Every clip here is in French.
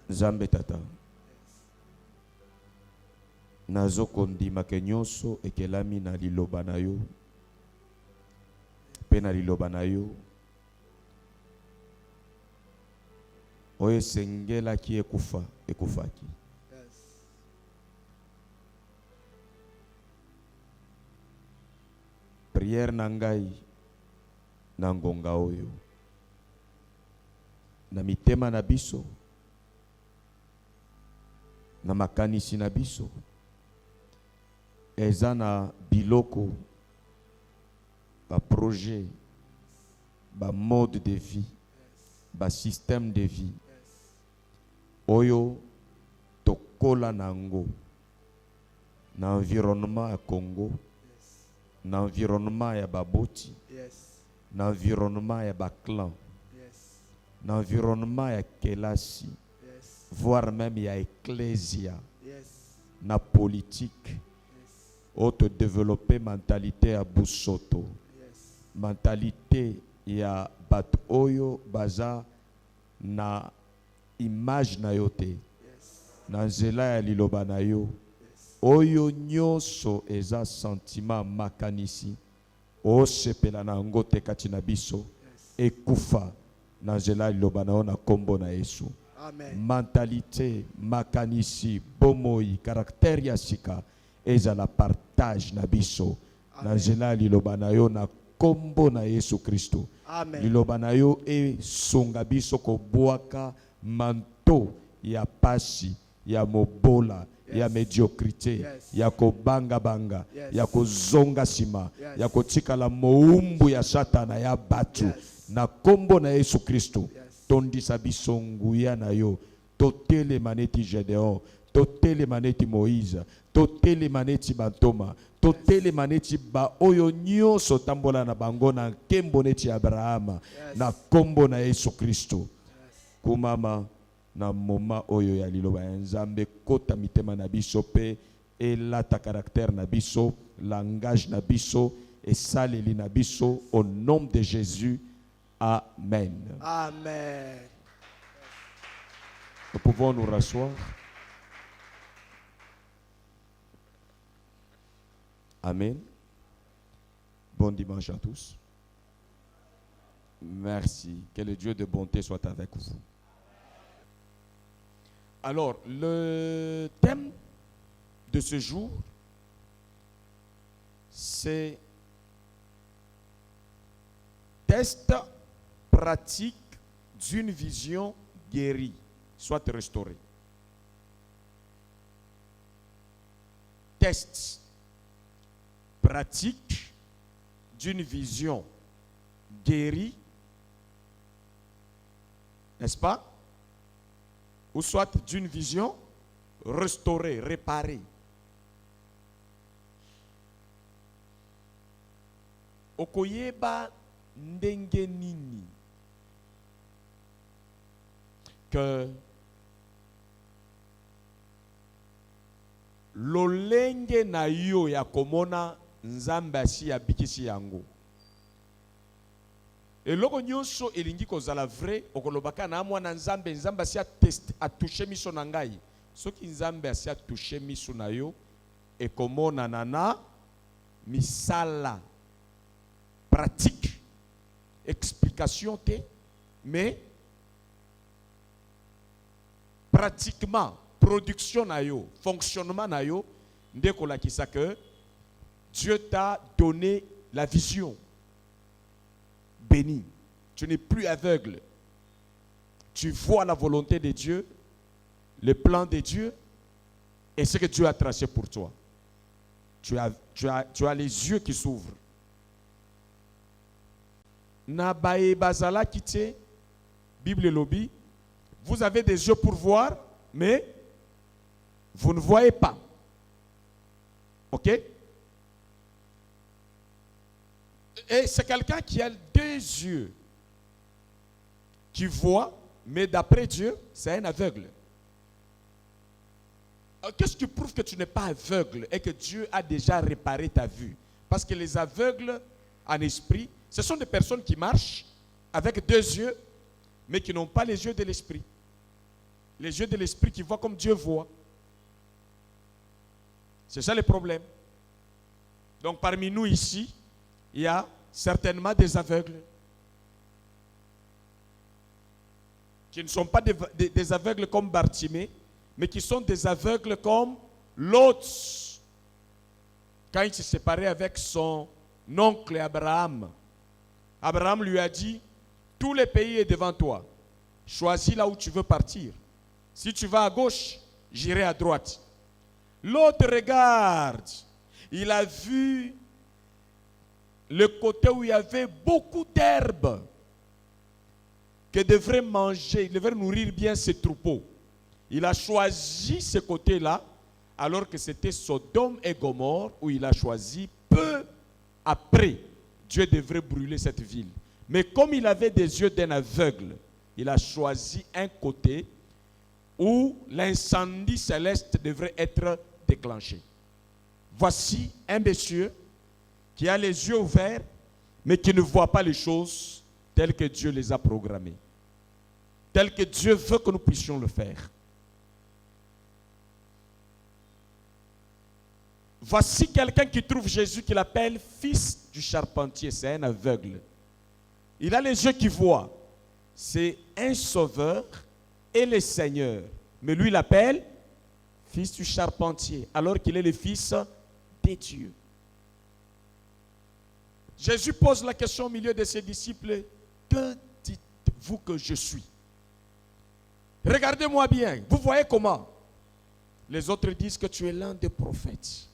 Nzambe tata. Nazo kondima ke nyonso ekelami na liloba na yo. Pe na liloba na yo. Oyo sengela ki ekufa, ekufaki. Prière na ngai na ngonga oyo. Na mitema na biso. Na makanisi na biso. Eza na biloko, ba projet, ba mode de vie, ba système de vie. Oyo tokola nango na environnement ya Congo, na environnement ya baboti, na environnement ya ba clan, na environnement ya kelasi, voire même ya ecclésia, na politique. Auto développer mentalité ya Busoto, mentalité ya bat oyo baza na image na yote, na nzela ya liloba na yo, oyo nyonso eza sentiment makanisi, o sepela na ngo te kati na biso, ekufa na nzela ya liloba na yo na kombo na Yesu. Amen. Mentalité makanisi, bomoi, caractère ya sika, eza la partage na biso. Amen. Na nzela liloba na yo na kombo na Yesu Kristo. Amen. Liloba na yo e songa biso ko boaka manto ya pasi, ya mobola, ya mediocrité, ya ko banga banga, ya ko zonga sima, ya ko tikala moumbu ya satana ya batu. Na kombo na Yesu Kristo. Tondisa biso nguya na yo. Totele maneti Gédéon, totele maneti Moïse, totele maneti Bantoma, totele maneti ba oyo nyonso tambola na bango na kembo neti Abraham, na kombo na Yesu Kristo. Kumama na moma oyo ya liloba ya Nzambe kota mitema na biso pe elata caractère na biso, langage na biso, esaleli na biso au nom de Jésus. Amen. Amen. Nous pouvons nous rasseoir. Amen. Bon dimanche à tous. Merci. Que le Dieu de bonté soit avec vous. Alors, le thème de ce jour, c'est test pratique d'une vision guérie, soit restaurée. Test pratique d'une vision guérie, n'est-ce pas? Ou soit d'une vision restaurée, réparée. Okoyeba ndenge nini que lolenge na yo ya komona Nzambe asi ya bikisi yango. Eloko nyonso elingi kozala vrai okolobaka na mwana Nzambe, Nzambe asi a touché miso na ngai. Soki Nzambe asi a touché miso na yo ekomona nana misala pratique, explication te, mais pratiquement production na yo, fonctionnement na yo, ndeko la kisa que Dieu t'a donné la vision. Béni. Tu n'es plus aveugle. Tu vois la volonté de Dieu, le plan de Dieu et ce que Dieu a tracé pour toi. Tu as les yeux qui s'ouvrent. Nabae bazala kite, Bible lobby, vous avez des yeux pour voir, mais vous ne voyez pas. Ok? Et c'est quelqu'un qui a deux yeux, qui voit, mais d'après Dieu, c'est un aveugle. Qu'est-ce qui prouve que tu n'es pas aveugle et que Dieu a déjà réparé ta vue? Parce que les aveugles en esprit, ce sont des personnes qui marchent avec deux yeux, mais qui n'ont pas les yeux de l'esprit. Les yeux de l'esprit qui voient comme Dieu voit. C'est ça le problème. Donc parmi nous ici, il y a certainement des aveugles. Qui ne sont pas des aveugles comme Bartimée, mais qui sont des aveugles comme Lot. Quand il s'est séparé avec son oncle Abraham, Abraham lui a dit, tout le pays est devant toi. Choisis là où tu veux partir. Si tu vas à gauche, j'irai à droite. L'autre regarde. Il a vu le côté où il y avait beaucoup d'herbes que devrait manger, il devrait nourrir bien ses troupeaux. Il a choisi ce côté-là, alors que c'était Sodome et Gomorrhe où il a choisi peu après. Dieu devrait brûler cette ville. Mais comme il avait des yeux d'un aveugle, il a choisi un côté où l'incendie céleste devrait être déclenché. Voici un monsieur qui a les yeux ouverts, mais qui ne voit pas les choses telles que Dieu les a programmées, telles que Dieu veut que nous puissions le faire. Voici quelqu'un qui trouve Jésus, qu'il appelle fils du charpentier. C'est un aveugle. Il a les yeux qui voient. C'est un sauveur et le Seigneur. Mais lui, il l'appelle fils du charpentier, alors qu'il est le fils de Dieu. Jésus pose la question au milieu de ses disciples. Que dites-vous que je suis? Regardez-moi bien. Vous voyez comment? Les autres disent que tu es l'un des prophètes.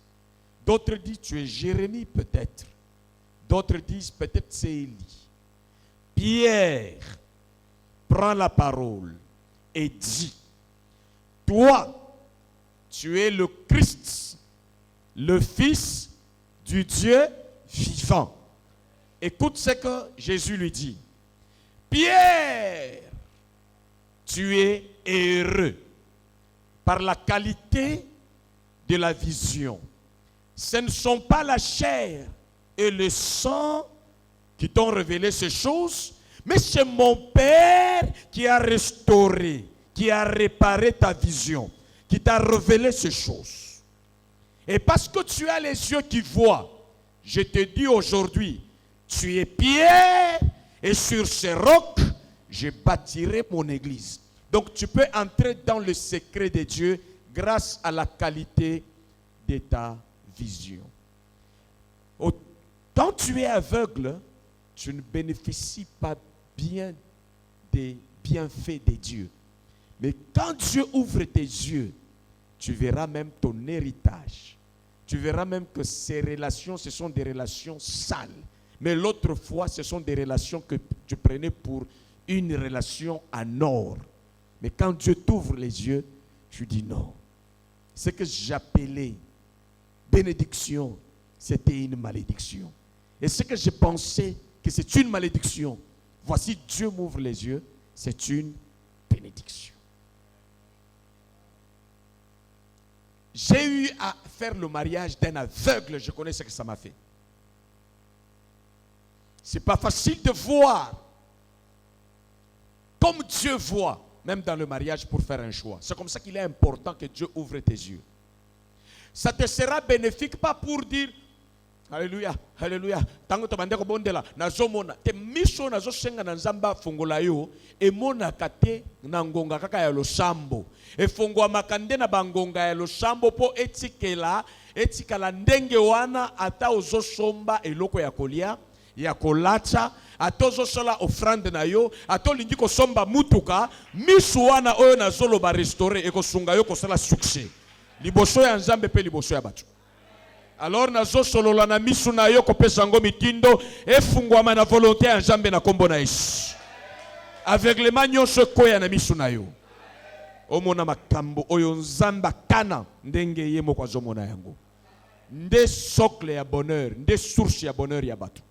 D'autres disent tu es Jérémie peut-être. D'autres disent peut-être c'est Élie. Pierre prend la parole et dit, toi, tu es le Christ, le Fils du Dieu vivant. Écoute ce que Jésus lui dit. Pierre, tu es heureux par la qualité de la vision. Ce ne sont pas la chair et le sang qui t'ont révélé ces choses, mais c'est mon Père qui a restauré, qui a réparé ta vision, qui t'a révélé ces choses. Et parce que tu as les yeux qui voient, je te dis aujourd'hui, tu es Pierre, et sur ces rocs, je bâtirai mon église. Donc tu peux entrer dans le secret de Dieu grâce à la qualité de ta vision. Quand tu es aveugle, tu ne bénéficies pas bien des bienfaits de Dieu. Mais quand Dieu ouvre tes yeux, tu verras même ton héritage. Tu verras même que ces relations, ce sont des relations sales. Mais l'autre fois, ce sont des relations que tu prenais pour une relation en or. Mais quand Dieu t'ouvre les yeux, tu dis non. Ce que j'appelais bénédiction, c'était une malédiction. Et ce que je pensais que c'est une malédiction, voici Dieu m'ouvre les yeux, c'est une bénédiction. J'ai eu à faire le mariage d'un aveugle, je connais ce que ça m'a fait. Ce n'est pas facile de voir comme Dieu voit, même dans le mariage, pour faire un choix. C'est comme ça qu'il est important que Dieu ouvre tes yeux. Ça te sera bénéfique, pas pour dire Alléluia, Alléluia. Tango to bandeko bondela nazomona te miso nazosenga na nzamba fongola yo e mona kate na ngonga kaka ya losambo e fongwa makande na bangonga ya losambo po etikala ndenge wana ata ozosomba eloko ya kolia ya kolata atozo sola offrande na yo atolingi ko somba mutuka miso wana oyo nazoloba restaurer e kosunga yo kosala succès liboso ya nzambe pe liboso ya bato. Alors nazo solola na misu na yo kopesa ngo mitindo efungwama na volonté ya nzambe na kombo na Yesu. Aveuglement nyonso koya na misu na yo. Omona makambo oyo nzamba kana ndenge ye moko azomona yango. Nde socle ya bonheur, nde source ya bonheur ya bato.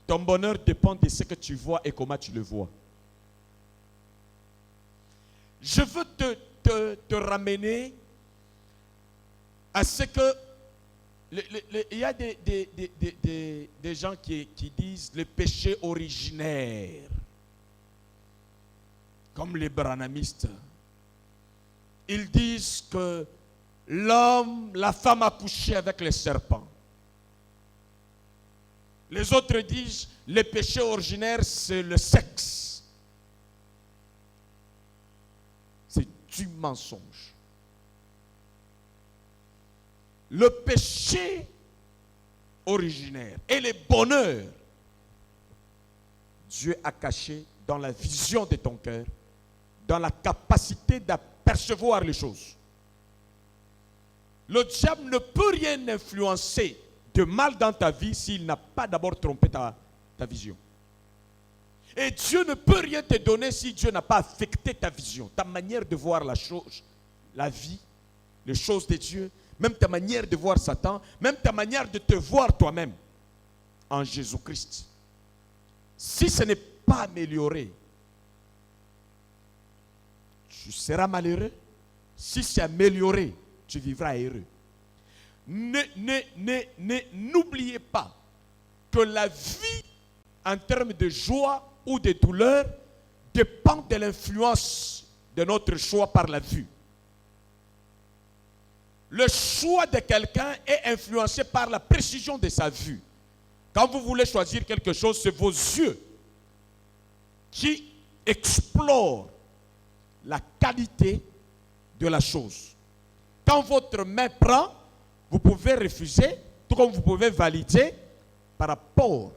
Ton bonheur dépend de ce que tu vois et comment tu le vois. Je veux te ramener à ce que il y a des gens qui disent le péché originaire. comme les branhamistes, ils disent que la femme a couché avec les serpents. Les autres disent le péché originaire, c'est le sexe. C'est du mensonge. Le péché originaire et le bonheur, Dieu a caché dans la vision de ton cœur, dans la capacité d'apercevoir les choses. Le diable ne peut rien influencer de mal dans ta vie s'il n'a pas d'abord trompé ta vision. Et Dieu ne peut rien te donner si Dieu n'a pas affecté ta vision, ta manière de voir la chose, la vie, les choses de Dieu, même ta manière de voir Satan, même ta manière de te voir toi-même en Jésus-Christ. Si ce n'est pas amélioré, tu seras malheureux. Si c'est amélioré, tu vivras heureux. N'oubliez pas que la vie en termes de joie ou de douleur dépend de l'influence de notre choix par la vue. Le choix de quelqu'un est influencé par la précision de sa vue. Quand vous voulez choisir quelque chose, c'est vos yeux qui explorent la qualité de la chose. Quand votre main prend, vous pouvez refuser, tout comme vous pouvez valider par rapport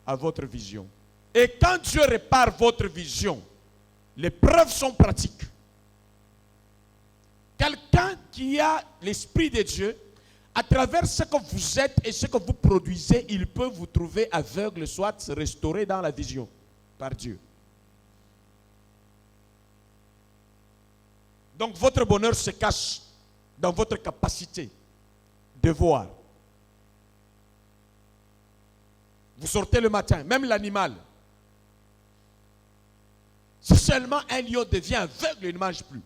à votre vision. Et quand Dieu répare votre vision, les preuves sont pratiques. Quelqu'un qui a l'Esprit de Dieu, à travers ce que vous êtes et ce que vous produisez, il peut vous trouver aveugle, soit restauré dans la vision par Dieu. Donc votre bonheur se cache dans votre capacité de voir. Vous sortez le matin, même l'animal. Si seulement un lion devient aveugle, il ne mange plus.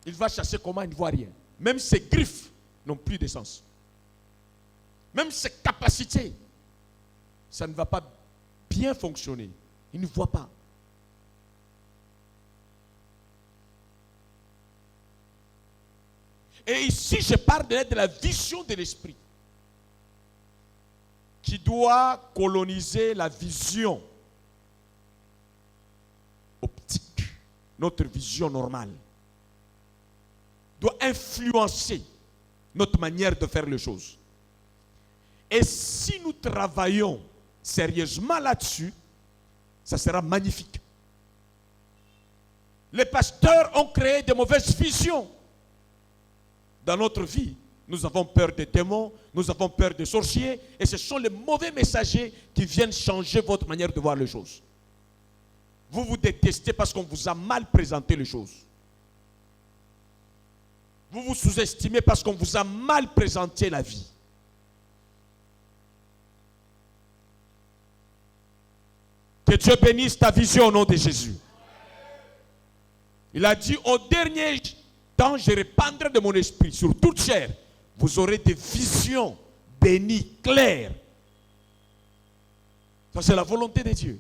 Il va chasser comment, il ne voit rien. Même ses griffes n'ont plus de sens. Même ses capacités, ça ne va pas bien fonctionner. Il ne voit pas. Et ici, je parle de la vision de l'esprit qui doit coloniser la vision optique, notre vision normale, doit influencer notre manière de faire les choses. Et si nous travaillons sérieusement là-dessus, ça sera magnifique. Les pasteurs ont créé de mauvaises visions dans notre vie. Nous avons peur des démons, nous avons peur des sorciers, et ce sont les mauvais messagers qui viennent changer votre manière de voir les choses. Vous vous détestez parce qu'on vous a mal présenté les choses. Vous vous sous-estimez parce qu'on vous a mal présenté la vie. Que Dieu bénisse ta vision au nom de Jésus. Il a dit, au dernier temps, je répandrai de mon esprit sur toute chair. Vous aurez des visions bénies, claires. Ça, c'est la volonté de Dieu.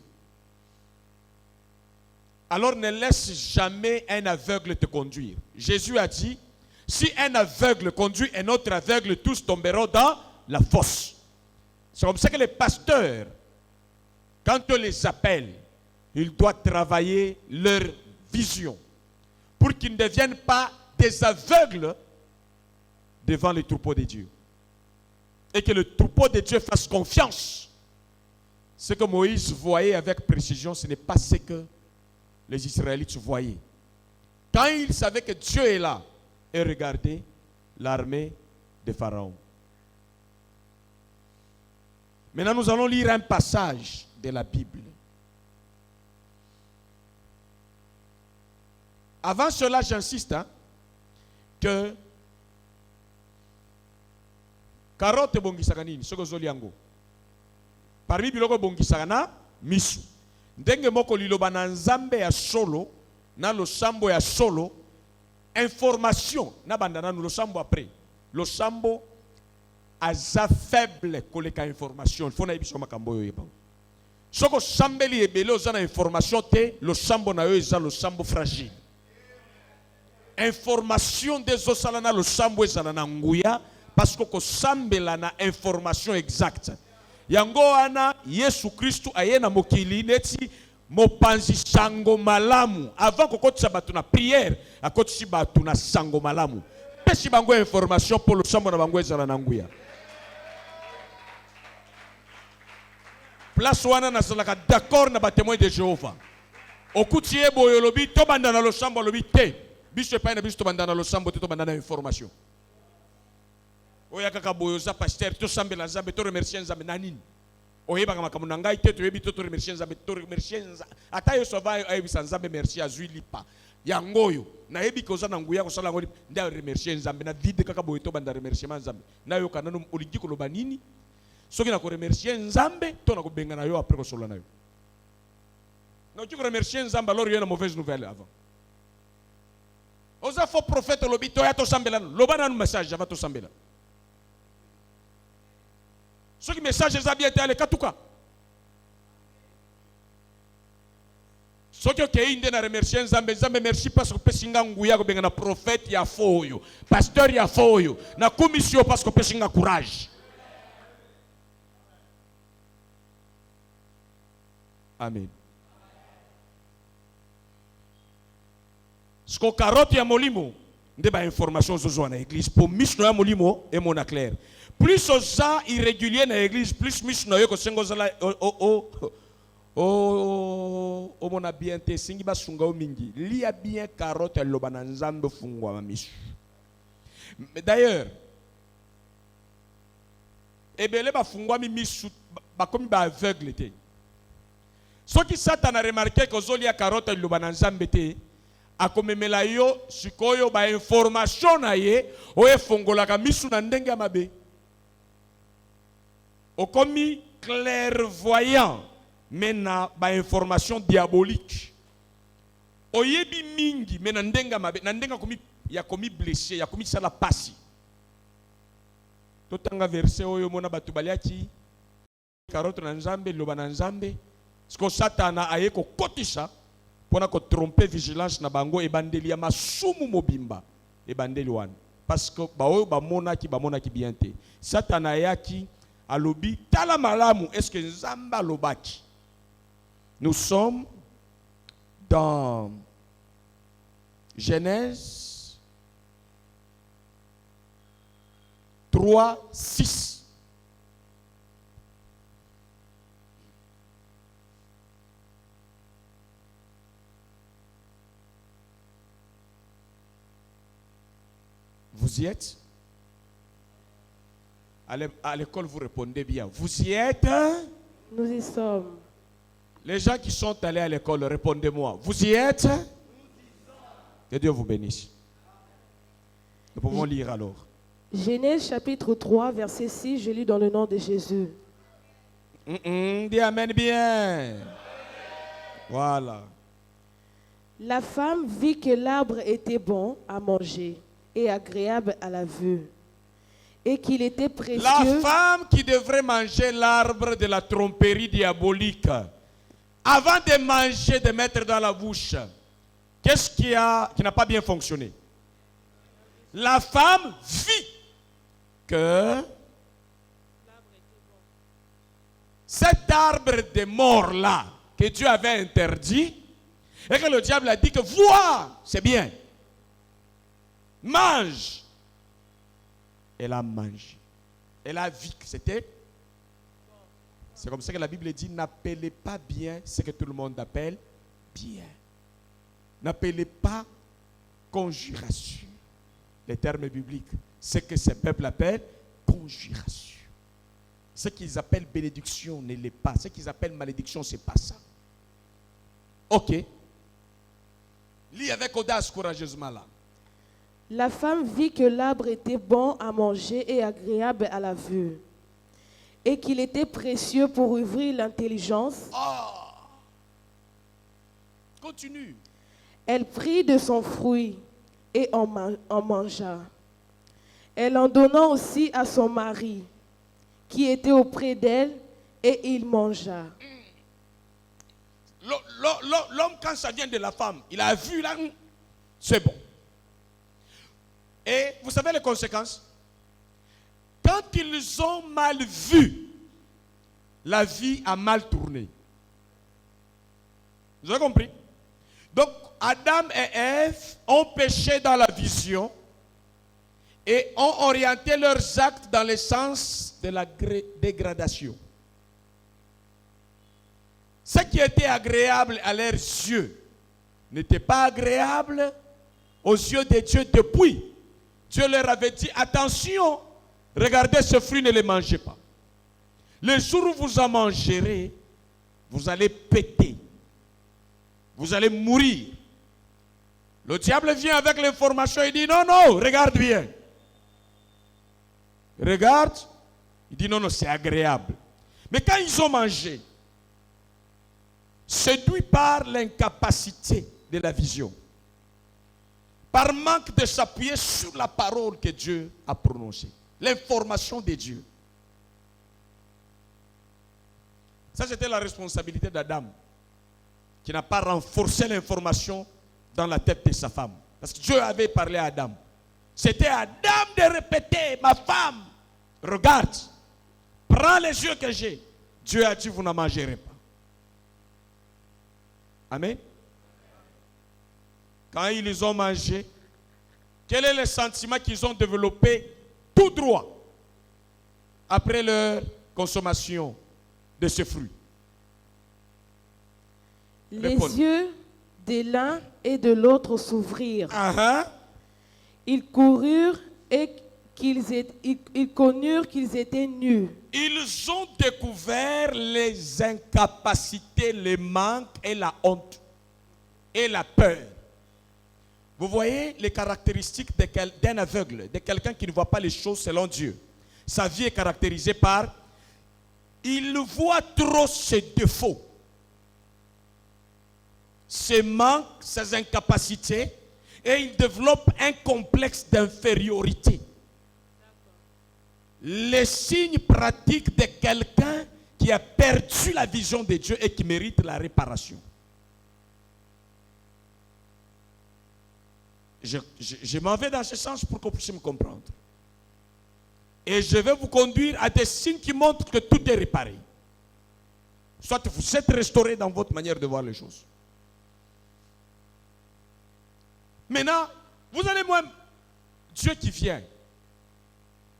Alors ne laisse jamais un aveugle te conduire. Jésus a dit, si un aveugle conduit un autre aveugle, tous tomberont dans la fosse. C'est comme ça que les pasteurs, quand on les appelle, ils doivent travailler leur vision pour qu'ils ne deviennent pas des aveugles devant le troupeau de Dieu. Et que le troupeau de Dieu fasse confiance. Ce que Moïse voyait avec précision, ce n'est pas ce que les Israélites voyaient. Quand ils savaient que Dieu est là, et regardez l'armée de Pharaon. Maintenant, nous allons lire un passage de la Bible. Avant cela, j'insiste que carotte bongisaka nini soko zoliango. Parmi biloko bongisaka na misu. Ndenge moko liloba na nzambe ya solo na losambo ya solo. Information, na bandana nous le sambo après. Le sambo aza faible koleka information. Il faut na ibiso makambo yo yeba. Ce que sambeli ebele ozana information te, le sambo na yo eza le sambo fragile. Information des osalana le sambo ezana na nguya parce que ko sambela na information exacte. Yango wana Yesu Kristu ayena mokili neti mopanzi sango malamu avant ko kotisa batu na prière akotisi batu na sango malamu. Pesi bango information pour le sambo na bango ezana na nguya. Place wana nazalaka d'accord na ba témoin de Jéhovah. Okuti ebo yolobi to bandana lo sambo lobi te. Biso pa na biso to bandana lo sambo te to bandana information. Oya kaka boyoza pasteur to sambela nzambe to remercier nzambe nanini. Oyeba kama kamu ngai te to yebi to remercier nzambe to remercier nzambe. Ata yo sova ayebisa nzambe merci azui lipa. Yangoyo na yebi koza na nguya ko sala ngoli nda remercier nzambe na vide kaka boyo to banda remerciement nzambe. Na yo kanano olingi ko loba nini? Soki na ko remercier nzambe to na ko benga na yo après ko solo na yo. Na tu ko remercier nzambe alors il y a une mauvaise nouvelle avant. Oza faux prophète lobi to ya to sambela loba na message va to sambela. Soki message za bien été katuka. Soki ok inde na remercier nzambe nzambe merci parce que pesinga nguya ko benga na prophète ya foyo, pasteur ya foyo, na commission parce que pesinga courage. Amen. Ce que carotte ya molimo, nde ba information zozo na église pour mission ya molimo et mon clair. Plus oza irrégulier na église, plus mission yo ko sengo zala o mona bien te singi ba sunga o mingi. Lia bien carotte ya loba na nzambe fungwa ma mission. D'ailleurs, ebele ba fungwa mi mission ba komi ba aveugle te. Ce qui Satan a remarqué que Zoli a carotte et loba na nzambe te akomemela yo sikoyo ba information na ye o efongola ka misu na ndenge ya mabe. Okomi clairvoyant mais na ba information diabolique. Oyebi mingi mais na ndenge ya mabe na ndenge komi ya komi blessé ya komi sala pasi. Totanga verset oyo mona batu baliaki carotte na nzambe loba na nzambe. Ce que Satan a aye ko kotisa pona ko tromper vigilance na bango e bandeli ya masumu mobimba e bandeli wan parce que ba oyo ba mona ki bien te. Satan ayaki alobi tala malamu est-ce que nzamba lobaki. Nous sommes dans Genèse 3:6. Vous y êtes? À l'école, vous répondez bien. Vous y êtes? Nous y sommes. Les gens qui sont allés à l'école, répondez-moi. Vous y êtes? Que Dieu vous bénisse. Nous pouvons lire alors. Genèse chapitre 3, verset 6, je lis dans le nom de Jésus. Dis amen bien. Voilà. La femme vit que l'arbre était bon à manger et agréable à la vue, et qu'il était précieux. La femme qui devrait manger l'arbre de la tromperie diabolique, avant de manger, de mettre dans la bouche, qu'est-ce qui n'a pas bien fonctionné? La femme vit que cet arbre de mort-là, que Dieu avait interdit, et que le diable a dit que vois, c'est bien. Mange. Elle a mangé. Elle a vu que c'était. C'est comme ça que la Bible dit, n'appelez pas bien ce que tout le monde appelle bien. N'appelez pas conjuration. Les termes bibliques. Ce que ce peuple appelle conjuration. Ce qu'ils appellent bénédiction ne l'est pas. Ce qu'ils appellent malédiction, ce n'est pas ça. Ok. Lis avec audace courageusement là. La femme vit que l'arbre était bon à manger et agréable à la vue, et qu'il était précieux pour ouvrir l'intelligence. Oh. Continue. Elle prit de son fruit et en mangea. Elle en donna aussi à son mari, qui était auprès d'elle, et il mangea. l'homme, quand ça vient de la femme, il a vu là, c'est bon. Et vous savez les conséquences? Quand ils ont mal vu, la vie a mal tourné. Vous avez compris? Donc, Adam et Ève ont péché dans la vision et ont orienté leurs actes dans le sens de la dégradation. Ce qui était agréable à leurs yeux n'était pas agréable aux yeux de Dieu depuis. Dieu leur avait dit, attention, regardez ce fruit, ne le mangez pas. Le jour où vous en mangerez, vous allez péter. Vous allez mourir. Le diable vient avec l'information et dit, non, non, regarde bien. Regarde. Il dit, non, non, c'est agréable. Mais quand ils ont mangé, séduits par l'incapacité de la vision, par manque de s'appuyer sur la parole que Dieu a prononcée, l'information de Dieu. Ça, c'était la responsabilité d'Adam, qui n'a pas renforcé l'information dans la tête de sa femme. Parce que Dieu avait parlé à Adam. C'était à Adam de répéter, ma femme, regarde, prends les yeux que j'ai. Dieu a dit, vous n'en mangerez pas. Amen. Quand ils ont mangé, quel est le sentiment qu'ils ont développé tout droit après leur consommation de ce fruit? Les yeux de l'un et de l'autre s'ouvrirent. Ils coururent et ils connurent qu'ils étaient nus. Ils ont découvert les incapacités, les manques et la honte et la peur. Vous voyez les caractéristiques d'un aveugle, de quelqu'un qui ne voit pas les choses selon Dieu. Sa vie est caractérisée par, il voit trop ses défauts, ses manques, ses incapacités, et il développe un complexe d'infériorité. Les signes pratiques de quelqu'un qui a perdu la vision de Dieu et qui mérite la réparation. Je m'en vais dans ce sens pour que vous puissiez me comprendre. Et je vais vous conduire à des signes qui montrent que tout est réparé. Soit vous êtes restauré dans votre manière de voir les choses. Maintenant, vous allez moi, Dieu qui vient,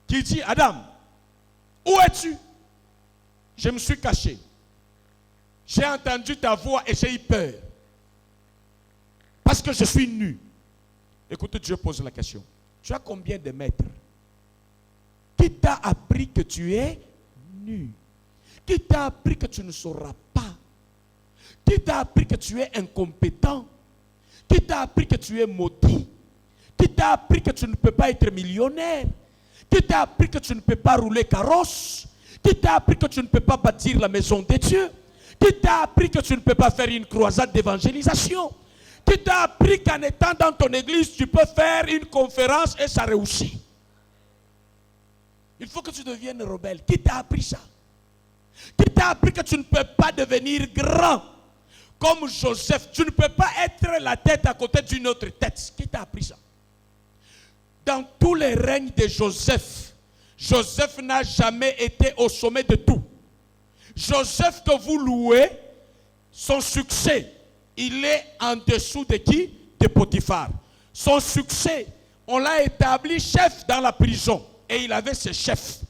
qui dit, Adam, où es-tu? Je me suis caché. J'ai entendu ta voix et j'ai eu peur. Parce que je suis nu. Écoutez, Dieu pose la question. Tu as combien de mètres? Qui t'a appris que tu es nu? Qui t'a appris que tu ne sauras pas? Qui t'a appris que tu es incompétent? Qui t'a appris que tu es maudit? Qui t'a appris que tu ne peux pas être millionnaire? Qui t'a appris que tu ne peux pas rouler carrosse? Qui t'a appris que tu ne peux pas bâtir la maison de Dieu? Qui t'a appris que tu ne peux pas faire une croisade d'évangélisation? Qui t'a appris qu'en étant dans ton église, tu peux faire une conférence et ça réussit? Il faut que tu deviennes rebelle. Qui t'a appris ça? Qui t'a appris que tu ne peux pas devenir grand comme Joseph? Tu ne peux pas être la tête à côté d'une autre tête. Qui t'a appris ça? Dans tous les règnes de Joseph, Joseph n'a jamais été au sommet de tout. Joseph que vous louez, son succès, il est en dessous de qui? De Potiphar. Son succès, on l'a établi chef dans la prison. Et il avait ses chefs.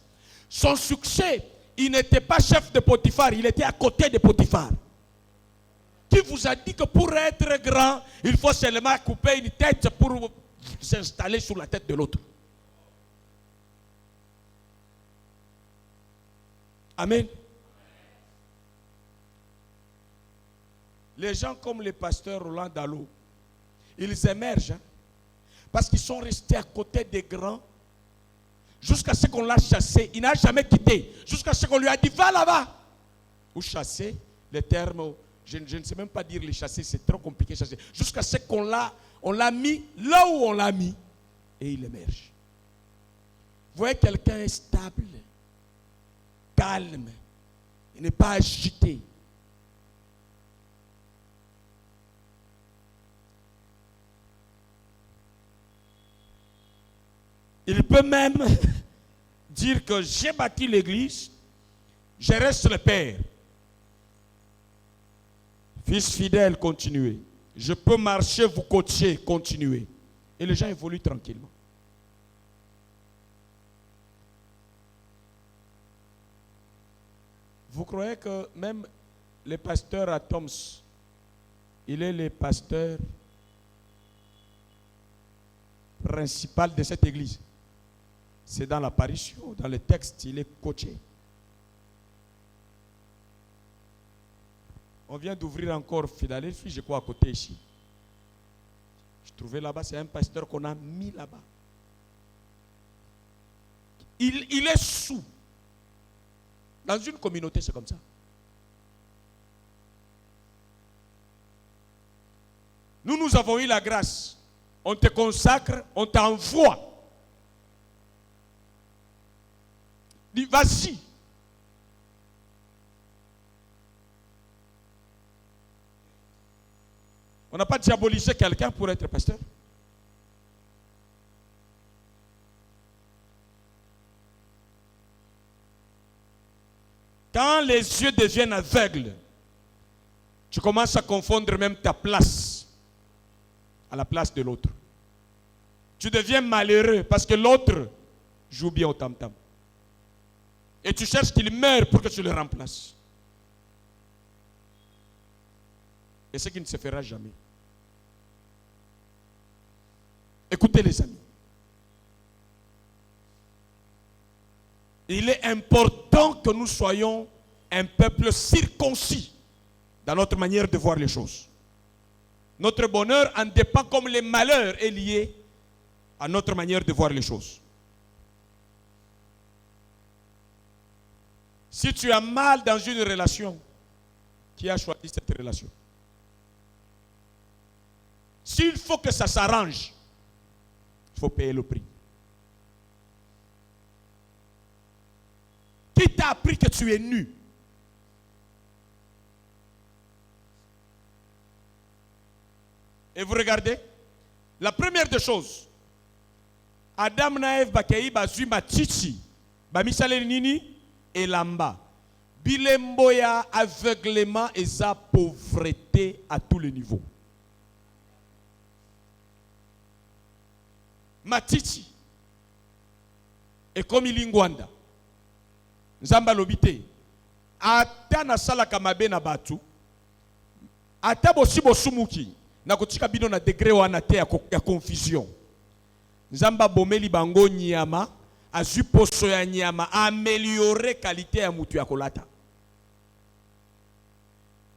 Son succès, il n'était pas chef de Potiphar, il était à côté de Potiphar. Qui vous a dit que pour être grand, il faut seulement couper une tête pour s'installer sur la tête de l'autre? Amen. Les gens comme le pasteur Roland Dallot, ils émergent parce qu'ils sont restés à côté des grands jusqu'à ce qu'on l'a chassé. Il n'a jamais quitté. Jusqu'à ce qu'on lui a dit, va là-bas. Ou chasser, les termes, je ne sais même pas dire les chasser, c'est trop compliqué chasser. Jusqu'à ce qu'on l'a mis là où on l'a mis. Et il émerge. Vous voyez, quelqu'un est stable, calme, il n'est pas agité. Il peut même dire que j'ai bâti l'église, je reste le père. Fils fidèle, continuez. Je peux marcher, vous coacher, continuez. Et les gens évoluent tranquillement. Vous croyez que même le pasteur à Toms, il est le pasteur principal de cette église? C'est dans l'apparition, dans le texte, il est coaché. On vient d'ouvrir encore Philadelphie, je crois, à côté ici. Je trouvais là-bas, c'est un pasteur qu'on a mis là-bas. Il est sous. Dans une communauté, c'est comme ça. Nous avons eu la grâce. On te consacre, on t'envoie. Dis, vas-y. On n'a pas diabolisé quelqu'un pour être pasteur. Quand les yeux deviennent aveugles, tu commences à confondre même ta place à la place de l'autre. Tu deviens malheureux parce que l'autre joue bien au tam-tam. Et tu cherches qu'il meure pour que tu le remplaces. Et ce qui ne se fera jamais. Écoutez les amis. Il est important que nous soyons un peuple circoncis dans notre manière de voir les choses. Notre bonheur en dépend comme le malheur est lié à notre manière de voir les choses. Si tu as mal dans une relation, qui a choisi cette relation? S'il faut que ça s'arrange, il faut payer le prix. Qui t'a appris que tu es nu? Et vous regardez, la première des choses, Adam Naev Bakei Bazui Matichi, Bamisale Nini et Lamba. Bilemboya aveuglement et sa pauvreté à tous les niveaux. Matichi. Et comme Ilingwanda. Nzamba lobite. Ata na sala kamabe na batu. Ata bosibo sumuki. Na kotika bino na degré wana te ya confusion. Nzamba bomeli bango nyama. Azu poso ya nyama. Améliorer qualité ya mutu ya kolata.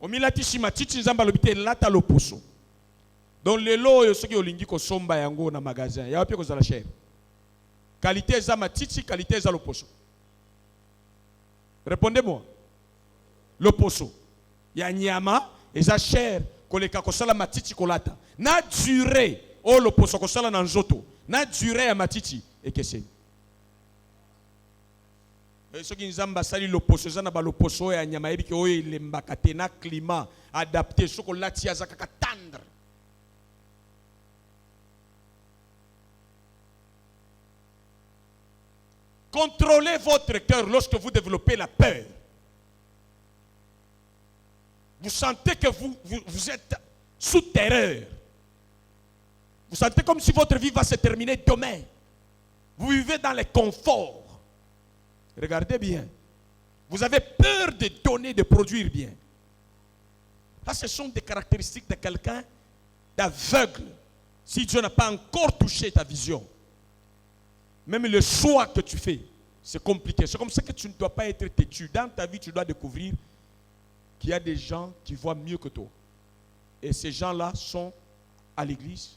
Omilati shima chichi nzamba lobite lata lo poso. Donc le lo yo soki olingi ko somba yango na magasin. Ya wapi ko zala cher. Qualité za matiti, qualité za lo poso. Répondez-moi. Le poso. Ya nyama eza cher koleka kosala matiti kolata. Na durée o lo poso kosala na nzoto. Na durée ya matiti ekeseni. Soki nzamba sali lo poso za na ba lo poso ya nyama ebike oyo ilembaka te na climat adapté soko lati azaka ka tendre. Contrôlez votre cœur lorsque vous développez la peur. Vous sentez que vous êtes sous terreur. Vous sentez comme si votre vie va se terminer demain. Vous vivez dans le confort. Regardez bien. Vous avez peur de donner, de produire bien. Ça, ce sont des caractéristiques de quelqu'un d'aveugle. Si Dieu n'a pas encore touché ta vision. Même le choix que tu fais, c'est compliqué. C'est comme ça que tu ne dois pas être têtu. Dans ta vie, tu dois découvrir qu'il y a des gens qui voient mieux que toi. Et ces gens-là sont à l'église,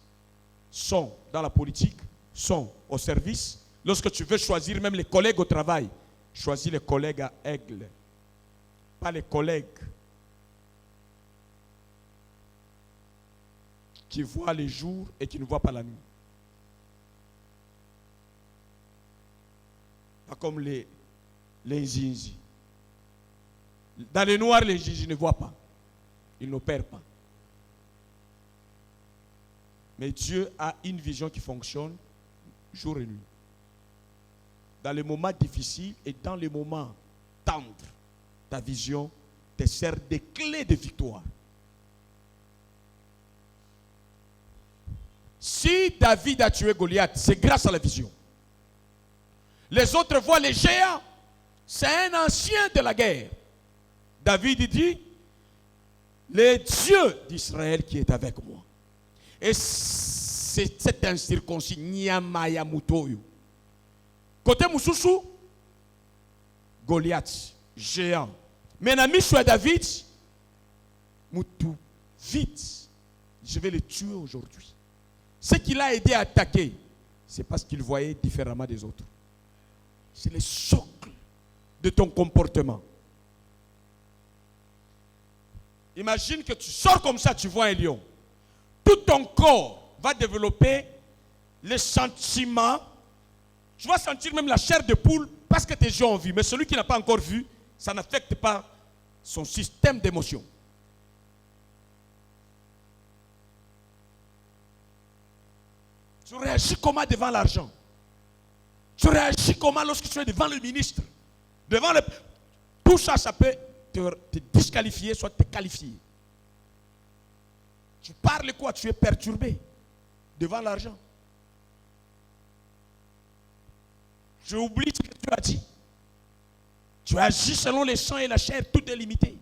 sont dans la politique, sont au service. Lorsque tu veux choisir même les collègues au travail, choisis les collègues à aigle. Pas les collègues qui voient les jours et qui ne voient pas la nuit. Pas comme les zinzi. Dans le noir, les zinzi ne voient pas. Ils n'opèrent pas. Mais Dieu a une vision qui fonctionne jour et nuit. dans les moments difficiles et dans les moments tendres, ta vision te sert de clé de victoire. Si David a tué Goliath, c'est grâce à la vision. Les autres voient les géants. C'est un ancien de la guerre. David dit, le Dieu d'Israël qui est avec moi. Et c'est cet incirconcis, Nyamaya Mutoyo. Côté Moussoussou, Goliath, géant. Mais ami sur David, Moutou, vite, je vais le tuer aujourd'hui. Ce qui l'a aidé à attaquer, c'est parce qu'il voyait différemment des autres. C'est le socle de ton comportement. Imagine que tu sors comme ça, tu vois un lion. Tout ton corps va développer le sentiment. Tu vas sentir même la chair de poule parce que tes yeux ont vu. Mais celui qui n'a pas encore vu, ça n'affecte pas son système d'émotion. Tu réagis comment devant l'argent? Tu réagis comment lorsque tu es devant le ministre? Devant le... Tout ça, ça peut te disqualifier, soit te qualifier. Tu parles quoi? Tu es perturbé devant l'argent. Tu oublies ce que tu as dit. Tu agis selon les sangs et la chair, tout est limité.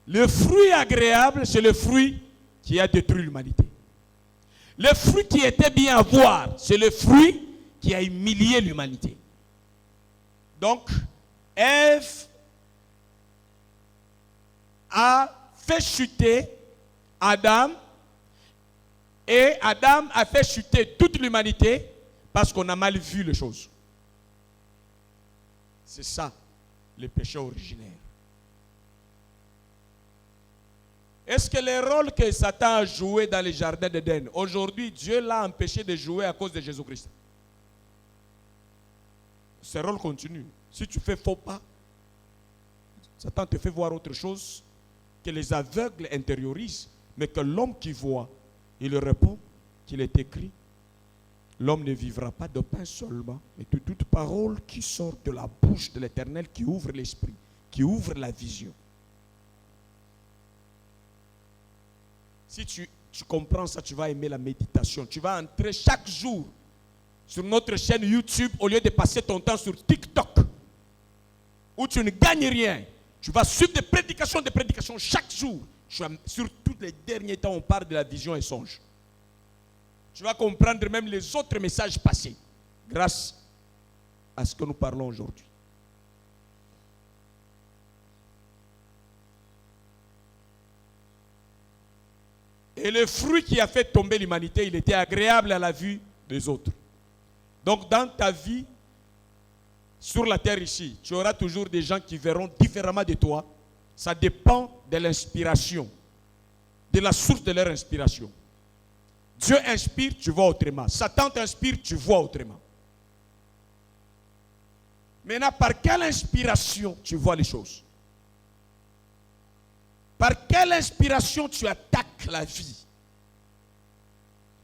Le fruit agréable, c'est le fruit qui a détruit l'humanité. Le fruit qui était bien à voir, c'est le fruit qui a humilié l'humanité. Donc, Ève a fait chuter Adam et Adam a fait chuter toute l'humanité parce qu'on a mal vu les choses. C'est ça, le péché originaire. Est-ce que le rôle que Satan a joué dans les jardins d'Éden, aujourd'hui, Dieu l'a empêché de jouer à cause de Jésus-Christ? Ce rôle continue. Si tu fais faux pas, Satan te fait voir autre chose que les aveugles intériorisent, mais que l'homme qui voit, il répond qu'il est écrit, l'homme ne vivra pas de pain seulement, mais de toute parole qui sort de la bouche de l'Éternel, qui ouvre l'esprit, qui ouvre la vision. Si tu comprends ça, tu vas aimer la méditation. Tu vas entrer chaque jour sur notre chaîne YouTube au lieu de passer ton temps sur TikTok où tu ne gagnes rien. Tu vas suivre des prédications chaque jour. Surtout les derniers temps, on parle de la vision et songe. Tu vas comprendre même les autres messages passés grâce à ce que nous parlons aujourd'hui. Et le fruit qui a fait tomber l'humanité, il était agréable à la vue des autres. Donc dans ta vie, sur la terre ici, tu auras toujours des gens qui verront différemment de toi. Ça dépend de l'inspiration, de la source de leur inspiration. Dieu inspire, tu vois autrement. Satan t'inspire, tu vois autrement. Maintenant, par quelle inspiration tu vois les choses? Par quelle inspiration tu attaques la vie?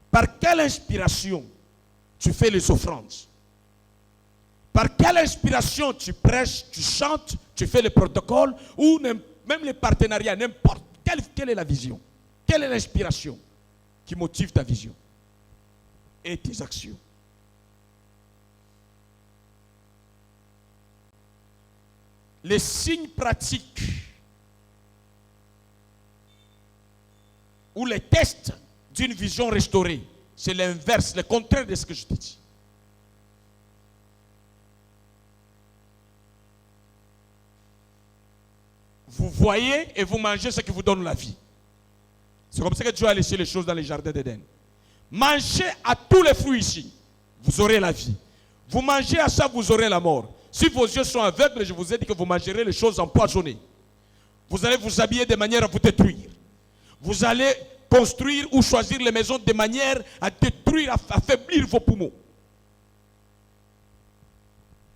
Par quelle inspiration tu fais les offrandes? Par quelle inspiration tu prêches, tu chantes, tu fais le protocole ou même les partenariats, n'importe quelle est la vision? Quelle est l'inspiration qui motive ta vision et tes actions? Les signes pratiques ou les tests d'une vision restaurée, c'est l'inverse, le contraire de ce que je te dis. Vous voyez et vous mangez ce qui vous donne la vie. C'est comme ça que Dieu a laissé les choses dans les jardins d'Éden. Mangez à tous les fruits ici, vous aurez la vie. Vous mangez à ça, vous aurez la mort. Si vos yeux sont aveugles, je vous ai dit que vous mangerez les choses empoisonnées. Vous allez vous habiller de manière à vous détruire. Vous allez construire ou choisir les maisons de manière à détruire, à affaiblir vos poumons.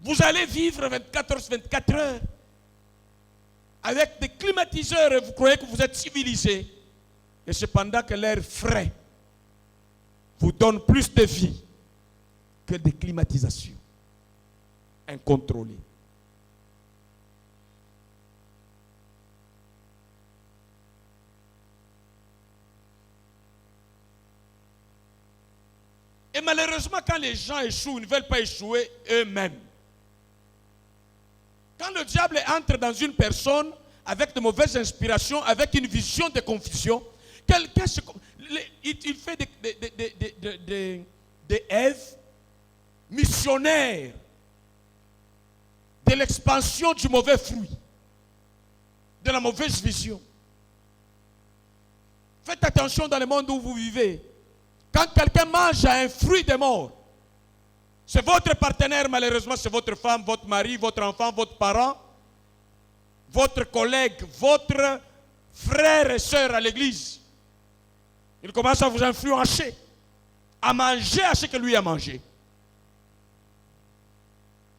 Vous allez vivre 24 heures avec des climatiseurs et vous croyez que vous êtes civilisé. Et cependant que l'air frais vous donne plus de vie que des climatisations incontrôlées. Et malheureusement, quand les gens échouent, ils ne veulent pas échouer eux-mêmes. Quand le diable entre dans une personne avec de mauvaises inspirations, avec une vision de confusion, il fait des Èves missionnaires de l'expansion du mauvais fruit, de la mauvaise vision. Faites attention dans le monde où vous vivez. Quand quelqu'un mange un fruit de mort, c'est votre partenaire, malheureusement, c'est votre femme, votre mari, votre enfant, votre parent, votre collègue, votre frère et soeur à l'église. Il commence à vous influencer, à manger à ce que lui a mangé.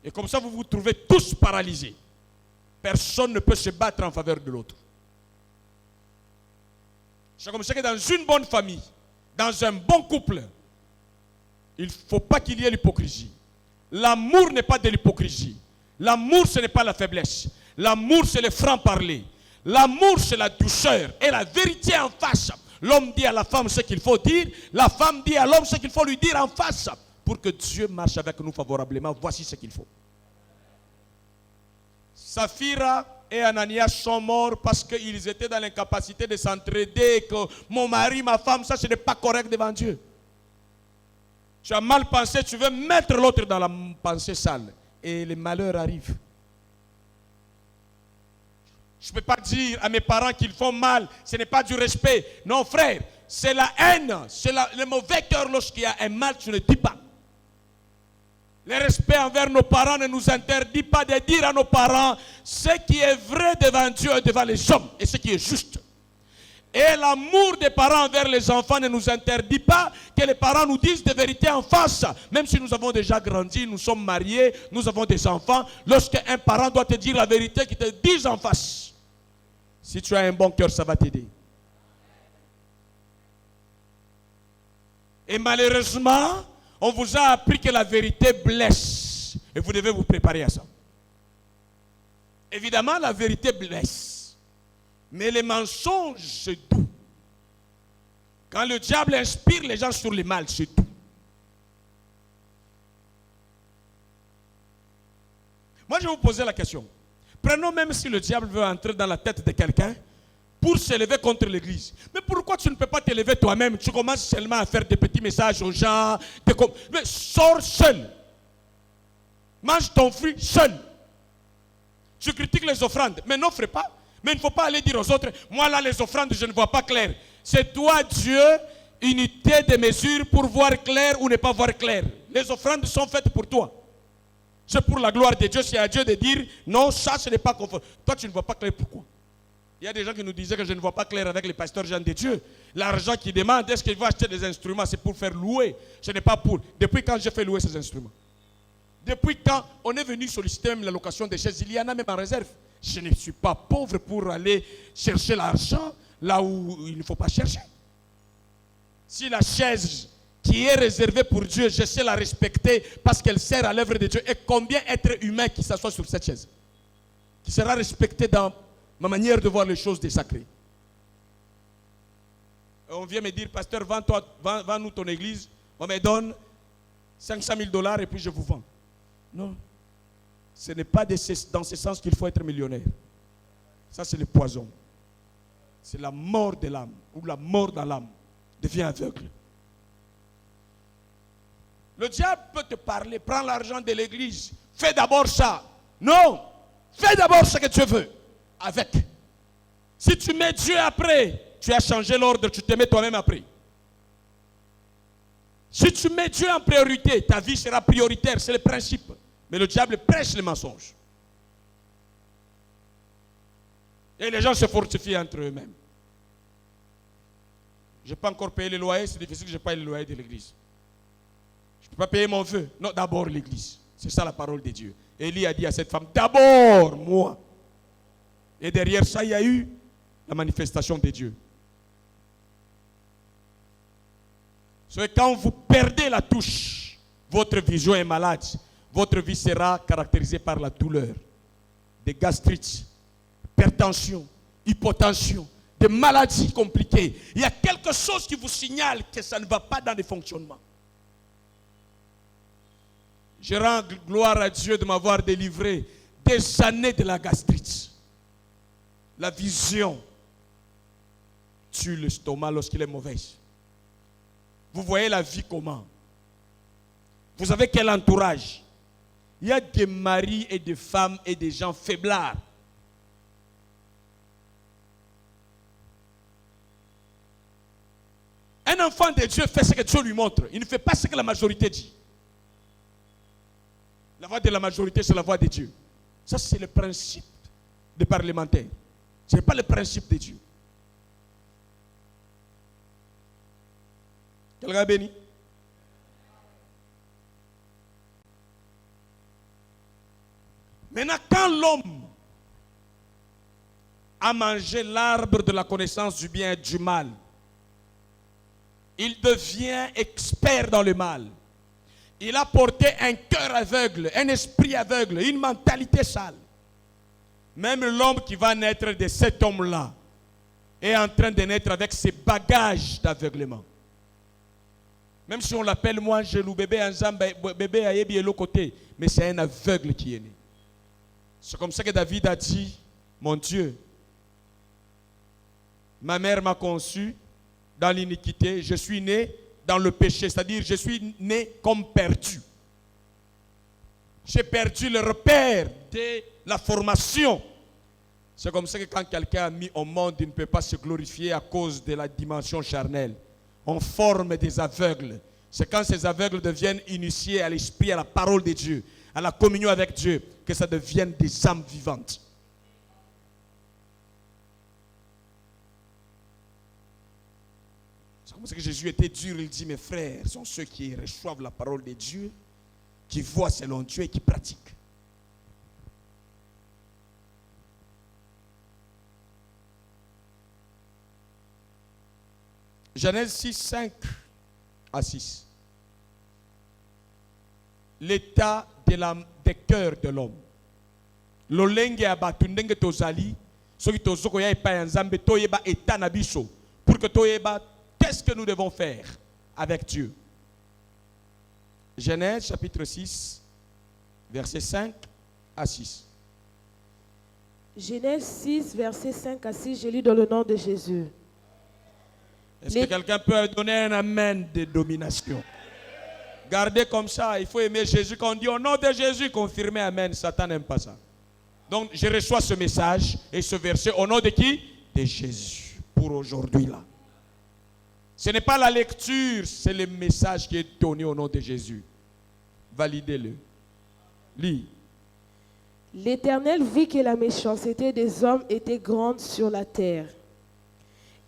Et comme ça, vous vous trouvez tous paralysés. Personne ne peut se battre en faveur de l'autre. C'est comme ça que dans une bonne famille, dans un bon couple, il ne faut pas qu'il y ait l'hypocrisie. L'amour n'est pas de l'hypocrisie. L'amour, ce n'est pas la faiblesse. L'amour, c'est le franc-parler. L'amour, c'est la douceur et la vérité en face. L'homme dit à la femme ce qu'il faut dire. La femme dit à l'homme ce qu'il faut lui dire en face. Pour que Dieu marche avec nous favorablement. Voici ce qu'il faut. Saphira et Ananias sont morts parce qu'ils étaient dans l'incapacité de s'entraider. Que mon mari, ma femme, ça, ce n'est pas correct devant Dieu. Tu as mal pensé, tu veux mettre l'autre dans la pensée sale. Et les malheurs arrivent. Je ne peux pas dire à mes parents qu'ils font mal. Ce n'est pas du respect. Non, frère, c'est la haine. C'est le mauvais cœur lorsqu'il y a un mal, tu ne dis pas. Le respect envers nos parents ne nous interdit pas de dire à nos parents ce qui est vrai devant Dieu et devant les hommes et ce qui est juste. Et l'amour des parents envers les enfants ne nous interdit pas que les parents nous disent des vérités en face. Même si nous avons déjà grandi, nous sommes mariés, nous avons des enfants. Lorsqu'un parent doit te dire la vérité, qu'il te dise en face. Si tu as un bon cœur, ça va t'aider. Et malheureusement, on vous a appris que la vérité blesse. Et vous devez vous préparer à ça. Évidemment, la vérité blesse. Mais les mensonges, c'est doux. Quand le diable inspire les gens sur le mal, c'est doux. Moi, je vais vous poser la question. Prenons même si le diable veut entrer dans la tête de quelqu'un pour s'élever contre l'église. Mais pourquoi tu ne peux pas t'élever toi-même? Tu commences seulement à faire des petits messages aux gens. Mais sors seul. Mange ton fruit seul. Tu critiques les offrandes, mais n'offre pas. Mais il ne faut pas aller dire aux autres, moi là les offrandes je ne vois pas clair. C'est toi Dieu, unité de mesure pour voir clair ou ne pas voir clair. Les offrandes sont faites pour toi. C'est pour la gloire de Dieu. C'est à Dieu de dire, non ça ce n'est pas conforme. Toi tu ne vois pas clair, pourquoi? Il y a des gens qui nous disaient que je ne vois pas clair avec les pasteurs gens de Dieu. L'argent qu'ils demandent, est-ce qu'ils vont acheter des instruments? C'est pour faire louer. Ce n'est pas pour. Depuis quand j'ai fait louer ces instruments? Depuis quand on est venu solliciter même la location des chaises? Il y en a même en réserve. Je ne suis pas pauvre pour aller chercher l'argent là où il ne faut pas chercher. Si la chaise qui est réservée pour Dieu, je sais la respecter parce qu'elle sert à l'œuvre de Dieu. Et combien être humain qui s'assoit sur cette chaise? Qui sera respecté dans ma manière de voir les choses des sacrés. On vient me dire, pasteur, vends-nous ton église. On me donne 500 000 $ et puis je vous vends. Non. Ce n'est pas dans ce sens qu'il faut être millionnaire. Ça, c'est le poison. C'est la mort de l'âme, ou la mort dans l'âme. Devient aveugle. Le diable peut te parler, prends l'argent de l'église, fais d'abord ça. Non, fais d'abord ce que Dieu veut. Avec. Si tu mets Dieu après, tu as changé l'ordre, tu te mets toi-même après. Si tu mets Dieu en priorité, ta vie sera prioritaire, c'est le principe. Mais le diable prêche les mensonges. Et les gens se fortifient entre eux-mêmes. Je n'ai pas encore payé le loyer, c'est difficile que je paye le loyer de l'église. Je ne peux pas payer mon feu. Non, d'abord l'église. C'est ça la parole de Dieu. Élie a dit à cette femme, d'abord moi. Et derrière ça, il y a eu la manifestation de Dieu. C'est quand vous perdez la touche, votre vision est malade, votre vie sera caractérisée par la douleur, des gastrites, hypertension, hypotension, des maladies compliquées. Il y a quelque chose qui vous signale que ça ne va pas dans les fonctionnements. Je rends gloire à Dieu de m'avoir délivré des années de la gastrite. La vision tue l'estomac lorsqu'il est mauvais. Vous voyez la vie comment? Vous avez quel entourage? Il y a des maris et des femmes et des gens faiblards. Un enfant de Dieu fait ce que Dieu lui montre. Il ne fait pas ce que la majorité dit. La voix de la majorité, c'est la voix de Dieu. Ça, c'est le principe des parlementaires. Ce n'est pas le principe de Dieu. Quelqu'un béni? Maintenant, quand l'homme a mangé l'arbre de la connaissance du bien et du mal, il devient expert dans le mal. Il a porté un cœur aveugle, un esprit aveugle, une mentalité sale. Même l'homme qui va naître de cet homme-là est en train de naître avec ses bagages d'aveuglement. Même si on l'appelle moi, Jelou, bébé à Yebi et l'autre côté, mais c'est un aveugle qui est né. C'est comme ça que David a dit, mon Dieu, ma mère m'a conçu dans l'iniquité, je suis né dans le péché, c'est-à-dire je suis né comme perdu. J'ai perdu le repère de la formation. C'est comme ça que quand quelqu'un a mis au monde, il ne peut pas se glorifier à cause de la dimension charnelle. On forme des aveugles. C'est quand ces aveugles deviennent initiés à l'esprit, à la parole de Dieu, à la communion avec Dieu, que ça devienne des âmes vivantes. C'est comme ça que Jésus était dur. Il dit, mes frères sont ceux qui reçoivent la parole de Dieu, qui voient selon Dieu et qui pratiquent. Genèse 6, 5 à 6. L'état des cœurs de l'homme. Lolenge abatundenge tozali, soki tozoko ya epa nzambe toyeba état na biso, pour que toyeba qu'est-ce que nous devons faire avec Dieu. Genèse chapitre 6, versets 5 à 6. Genèse 6, versets 5 à 6, je lis dans le nom de Jésus. Est-ce que quelqu'un peut donner un amen de domination? Gardez comme ça, il faut aimer Jésus. Quand on dit au nom de Jésus, confirmez amen. Satan n'aime pas ça. Donc je reçois ce message et ce verset au nom de qui? De Jésus. Pour aujourd'hui là. Ce n'est pas la lecture, c'est le message qui est donné au nom de Jésus. Validez-le. Lis. L'Éternel vit que la méchanceté des hommes était grande sur la terre,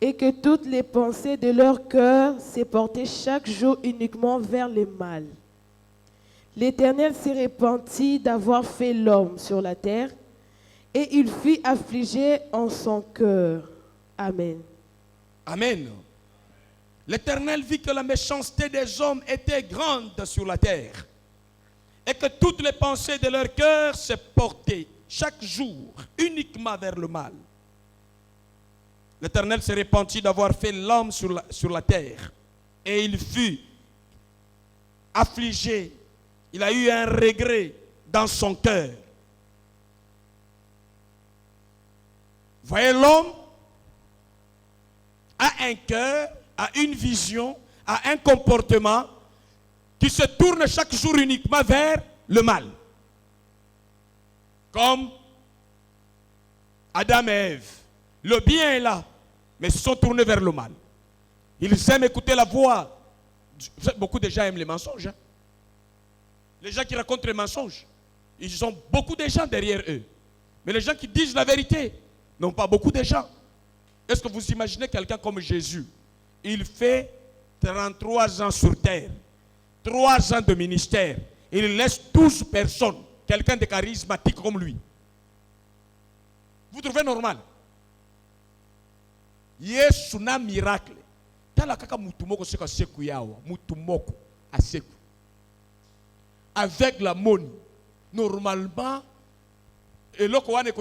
et que toutes les pensées de leur cœur se portaient chaque jour uniquement vers le mal. L'Éternel s'est repenti d'avoir fait l'homme sur la terre, et il fut affligé en son cœur. Amen. Amen. L'Éternel vit que la méchanceté des hommes était grande sur la terre, et que toutes les pensées de leur cœur se portaient chaque jour uniquement vers le mal. L'Éternel s'est repenti d'avoir fait l'homme sur la terre. Et il fut affligé. Il a eu un regret dans son cœur. Voyez, l'homme a un cœur, a une vision, a un comportement qui se tourne chaque jour uniquement vers le mal. Comme Adam et Ève. Le bien est là, mais ils se sont tournés vers le mal. Ils aiment écouter la voix. Beaucoup de gens aiment les mensonges. Hein? Les gens qui racontent les mensonges, ils ont beaucoup de gens derrière eux. Mais les gens qui disent la vérité n'ont pas beaucoup de gens. Est-ce que vous imaginez quelqu'un comme Jésus? Il fait 33 ans sur terre, 3 ans de ministère. Il laisse 12 personnes, quelqu'un de charismatique comme lui. Vous trouvez normal? Yesu na miracle. Tala kaka mutumoko seka seku yawa, mutumoko aseku. avec la moni. Normalement, et là, on a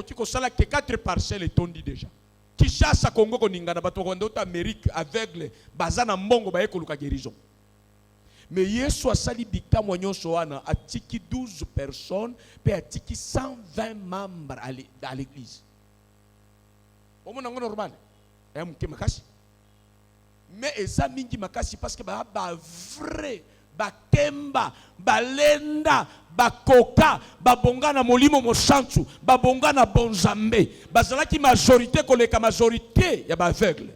que 4 parcelles et tondi déjà. Qui chasse à Congo, qu'on a d'autres Amérique aveugle, bazana mbongo, baye koluka guérison. Mais hier, soit sali bika moignon soana, a tiki 12 personnes, puis a tiki 120 membres à l'église. Au moins, c'est normal. Mais ça mingi makasi parce que ba vrai, ba kemba, ba lenda, ba koka, ba bonga na molimo moshantu, ba bonga na bonzambe. Bazala ki majorité koleka majorité ya ba aveugle.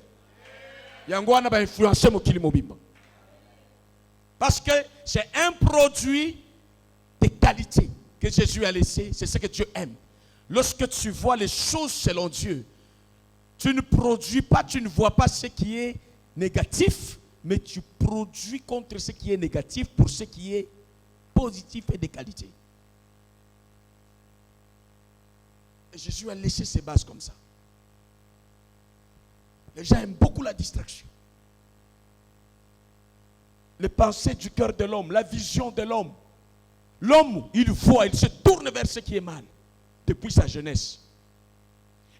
Yango wana ba influencer mokili mobimba. Parce que c'est un produit de qualité que Jésus a laissé, c'est ce que Dieu aime. Lorsque tu vois les choses selon Dieu, tu ne produis pas, tu ne vois pas ce qui est négatif, mais tu produis contre ce qui est négatif pour ce qui est positif et de qualité. Et Jésus a laissé ses bases comme ça. Les gens aiment beaucoup la distraction. Les pensées du cœur de l'homme, la vision de l'homme. L'homme, il voit, il se tourne vers ce qui est mal depuis sa jeunesse.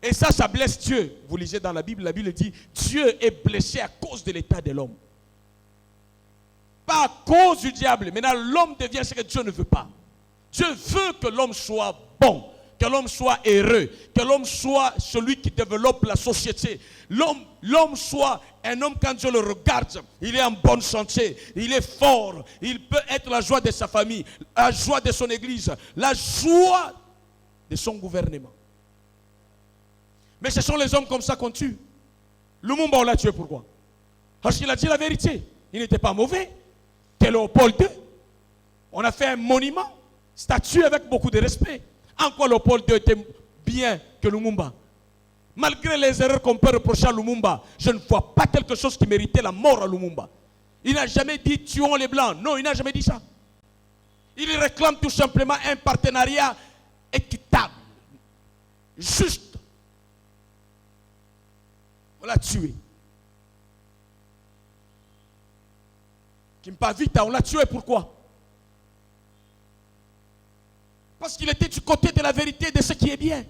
Et ça blesse Dieu. Vous lisez dans la Bible dit, Dieu est blessé à cause de l'état de l'homme. Pas à cause du diable. Maintenant, l'homme devient ce que Dieu ne veut pas. Dieu veut que l'homme soit bon, que l'homme soit heureux, que l'homme soit celui qui développe la société. L'homme soit un homme, quand Dieu le regarde, il est en bonne santé, il est fort, il peut être la joie de sa famille, la joie de son église, la joie de son gouvernement. Mais ce sont les hommes comme ça qu'on tue. Lumumba, on l'a tué pourquoi? Parce qu'il a dit la vérité. Il n'était pas mauvais. Que Léopold II, on a fait un monument, statue avec beaucoup de respect. En quoi Léopold II était bien que Lumumba? Malgré les erreurs qu'on peut reprocher à Lumumba, je ne vois pas quelque chose qui méritait la mort à Lumumba. Il n'a jamais dit tuons les blancs. Non, il n'a jamais dit ça. Il réclame tout simplement un partenariat équitable, juste. On l'a tué. Kimpavita, on l'a tué pourquoi? Parce qu'il était du côté de la vérité, de ce qui est bien.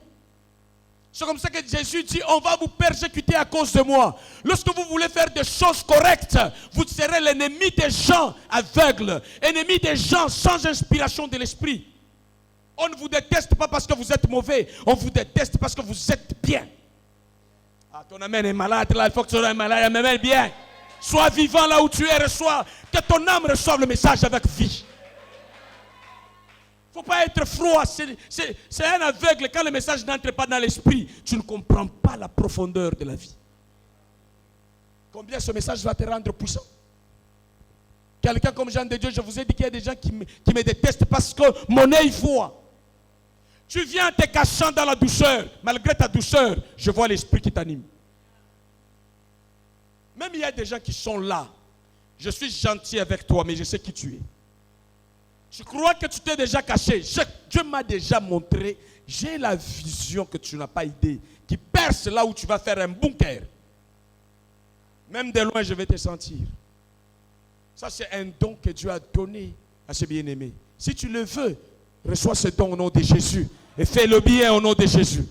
C'est comme ça que Jésus dit, on va vous persécuter à cause de moi. Lorsque vous voulez faire des choses correctes, vous serez l'ennemi des gens aveugles, ennemi des gens sans inspiration de l'esprit. On ne vous déteste pas parce que vous êtes mauvais, on vous déteste parce que vous êtes bien. Ah, ton amen est malade, là, il faut que tu sois malade, mais bien. Sois vivant là où tu es, que ton âme reçoive le message avec vie. Il ne faut pas être froid, c'est un aveugle. Quand le message n'entre pas dans l'esprit, tu ne comprends pas la profondeur de la vie. Combien ce message va te rendre puissant? Quelqu'un comme Jean de Dieu, je vous ai dit qu'il y a des gens qui me détestent parce que mon œil voit. Tu viens te cachant dans la douceur. Malgré ta douceur, je vois l'esprit qui t'anime. Même il y a des gens qui sont là. Je suis gentil avec toi, mais je sais qui tu es. Tu crois que tu t'es déjà caché. Dieu m'a déjà montré. J'ai la vision que tu n'as pas idée. Qui perce là où tu vas faire un bunker. Même de loin, je vais te sentir. Ça, c'est un don que Dieu a donné à ce bien-aimé. Si tu le veux, reçois ce don au nom de Jésus. Et fais le bien au nom de Jésus.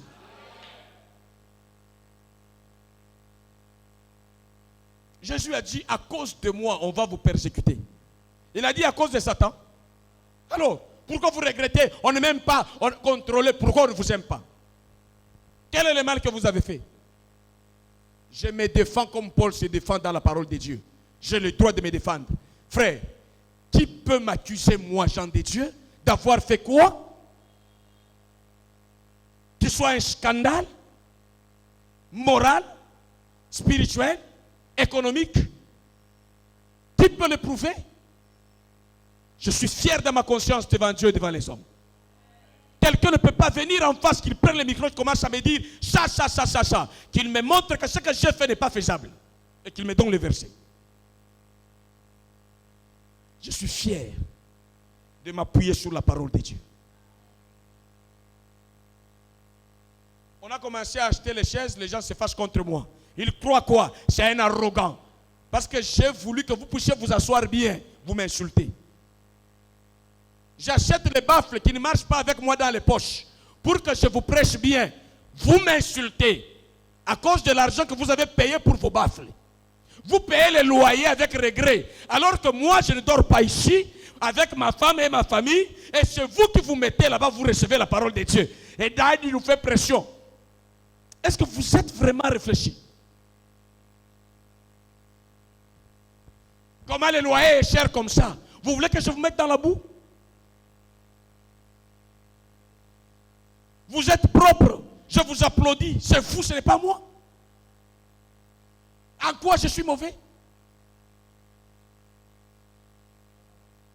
Jésus a dit, à cause de moi, on va vous persécuter. Il a dit à cause de Satan. Alors, pourquoi vous regrettez? On ne m'aime pas, on contrôle. Pourquoi on ne vous aime pas? Quel est le mal que vous avez fait? Je me défends comme Paul se défend dans la parole de Dieu. J'ai le droit de me défendre. Frère, qui peut m'accuser, moi, Jean de Dieu, d'avoir fait quoi? Qu'il soit un scandale moral, spirituel, économique. Qui peut le prouver? Je suis fier de ma conscience devant Dieu et devant les hommes. Quelqu'un ne peut pas venir en face, qu'il prenne le micro et commence à me dire ça. Qu'il me montre que ce que j'ai fait n'est pas faisable. Et qu'il me donne les versets. Je suis fier de m'appuyer sur la parole de Dieu. On a commencé à acheter les chaises, les gens se fâchent contre moi. Ils croient quoi? C'est un arrogant. Parce que j'ai voulu que vous puissiez vous asseoir bien, vous m'insultez. j'achète les baffles qui ne marchent pas avec moi dans les poches pour que je vous prêche bien. Vous m'insultez à cause de l'argent que vous avez payé pour vos baffles. Vous payez les loyers avec regret. Alors que moi, je ne dors pas ici avec ma femme et ma famille. Et c'est vous qui vous mettez là-bas, vous recevez la parole de Dieu. Et David nous fait pression. Est-ce que vous êtes vraiment réfléchi? Comment le loyer est cher comme ça? Vous voulez que je vous mette dans la boue? Vous êtes propre. Je vous applaudis. C'est vous, ce n'est pas moi. En quoi je suis mauvais?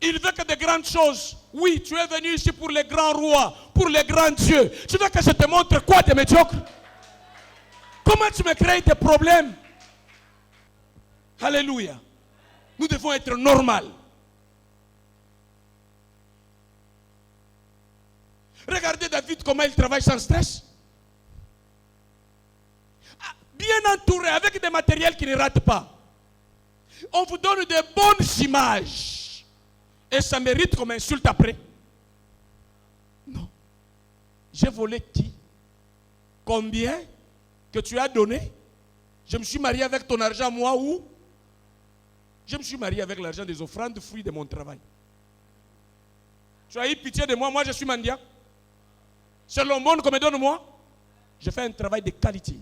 Il veut que de grandes choses. Oui, tu es venu ici pour les grands rois, pour les grands dieux. Tu veux que je te montre quoi de médiocre? Comment tu me crées des problèmes? Alléluia. Nous devons être normal. Regardez David comment il travaille sans stress. Bien entouré, avec des matériels qui ne ratent pas. On vous donne de bonnes images. Et ça mérite comme insulte après. Non. J'ai volé qui? Combien que tu as donné? Je me suis marié avec ton argent, moi, ou? Je me suis marié avec l'argent des offrandes, fruits de mon travail. Tu as eu pitié de moi, moi je suis mendiant. C'est le monde qu'on me donne moi. Je fais un travail de qualité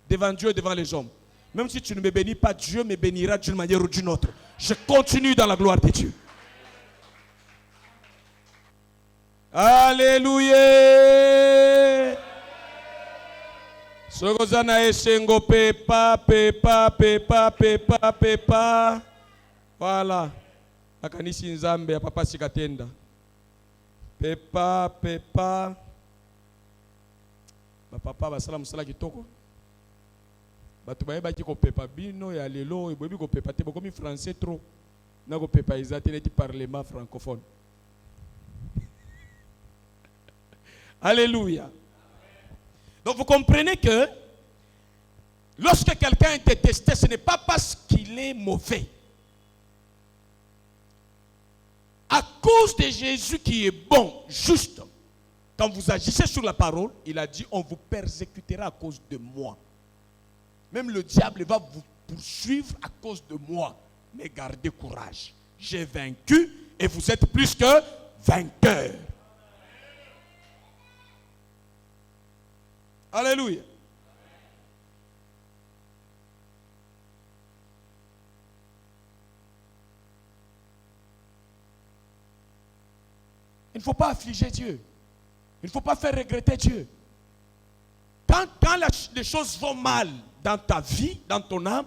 devant Dieu et devant les hommes. Même si tu ne me bénis pas, Dieu me bénira d'une manière ou d'une autre. Je continue dans la gloire de Dieu. Alléluia. Sokozana esengo pepa pepa pepa pepa pepa. Voilà. Akanisi nzambe ya papa sikatenda. Pepa pepa. Ba papa basala musala kitoko. Batu baye baki ko pepa bino ya lelo ebobi ko pepa te bokomi français trop. Na ko pepa ezate neti parlement francophone. Alléluia. Donc vous comprenez que lorsque quelqu'un est détesté, ce n'est pas parce qu'il est mauvais. À cause de Jésus qui est bon, juste, quand vous agissez sur la parole, il a dit, on vous persécutera à cause de moi. Même le diable va vous poursuivre à cause de moi. Mais gardez courage. J'ai vaincu et vous êtes plus que vainqueurs. Alléluia. Il ne faut pas affliger Dieu. Il ne faut pas faire regretter Dieu. Quand les choses vont mal dans ta vie, dans ton âme,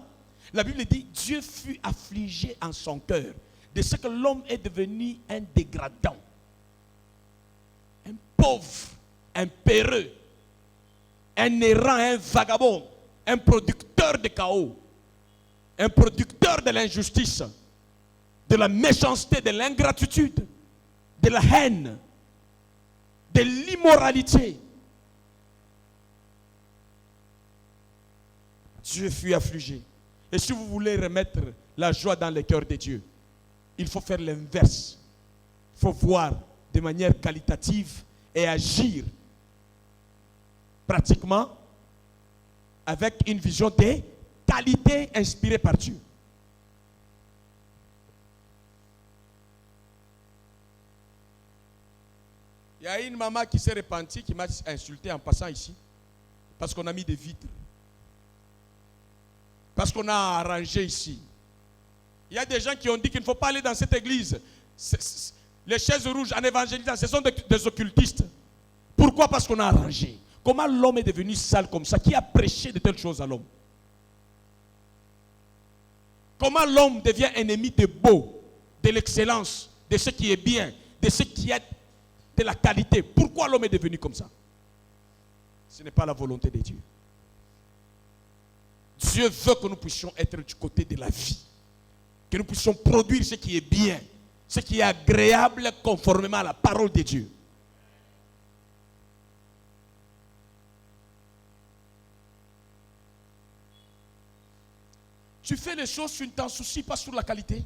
la Bible dit, Dieu fut affligé en son cœur de ce que l'homme est devenu un dégradant, un pauvre, un péreux, un errant, un vagabond, un producteur de chaos, un producteur de l'injustice, de la méchanceté, de l'ingratitude, de la haine, de l'immoralité. Dieu fut affligé. Et si vous voulez remettre la joie dans le cœur de Dieu, il faut faire l'inverse. Il faut voir de manière qualitative et agir pratiquement avec une vision des qualités inspirées par Dieu. Il y a une maman qui s'est repentie, qui m'a insulté en passant ici, parce qu'on a mis des vitres. Parce qu'on a arrangé ici. Il y a des gens qui ont dit qu'il ne faut pas aller dans cette église. Les chaises rouges en évangélisant, ce sont des occultistes. Pourquoi? Parce qu'on a arrangé. Comment l'homme est devenu sale comme ça? Qui a prêché de telles choses à l'homme? Comment l'homme devient ennemi de beau, de l'excellence, de ce qui est bien, de ce qui est de la qualité? Pourquoi l'homme est devenu comme ça? Ce n'est pas la volonté de Dieu. Dieu veut que nous puissions être du côté de la vie, que nous puissions produire ce qui est bien, ce qui est agréable conformément à la parole de Dieu. Tu fais les choses, tu ne t'en soucies pas sur la qualité.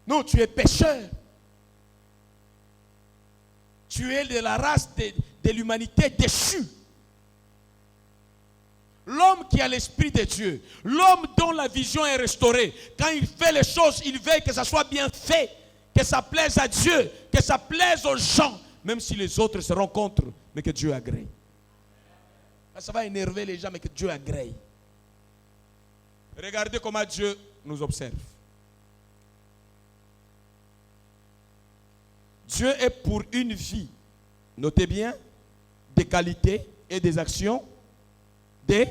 Non, tu es pécheur. Tu es de la race de l'humanité déchue. L'homme qui a l'esprit de Dieu, l'homme dont la vision est restaurée, quand il fait les choses, il veut que ça soit bien fait, que ça plaise à Dieu, que ça plaise aux gens, même si les autres seront contre, mais que Dieu agrée. Ça va énerver les gens, mais que Dieu agrée. Regardez comment Dieu nous observe. Dieu est pour une vie, notez bien, des qualités et des actions, des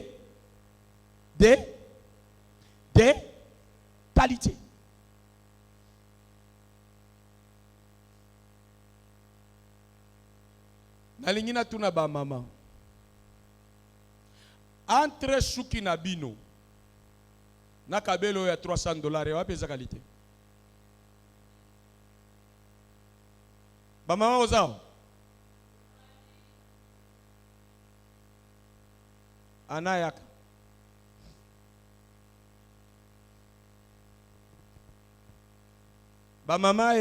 qualités. Nalingi na tuna ba mama. Entre Shuki na Bino, na kabelo ya $300, wapi za qualité? Ba mama ozao. Anayaka. Ba mama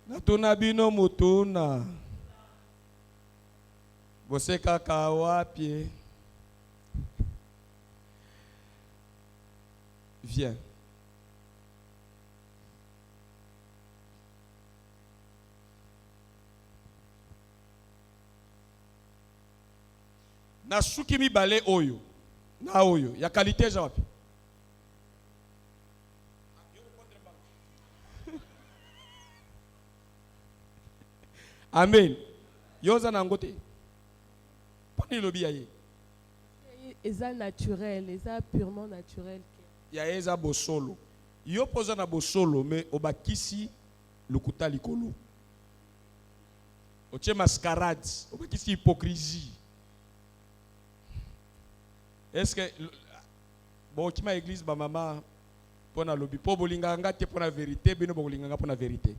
natuna bino mutuna. Você kaka wapi? Viens. Na suki mibale oyo. Na oyo. Ya qualité za wapi? Amen. Yoza na ngote. Pani lobi yaye. Eza naturel, eza purement naturel. Ya eza bosolo. Yo poza na bosolo mais obakisi lukuta likolo. Oche mascarade, obakisi hypocrisie. Est-ce que bon qui ma église ba mama pona lobi po bolinga ngate pona vérité bino bolinga nga pona vérité.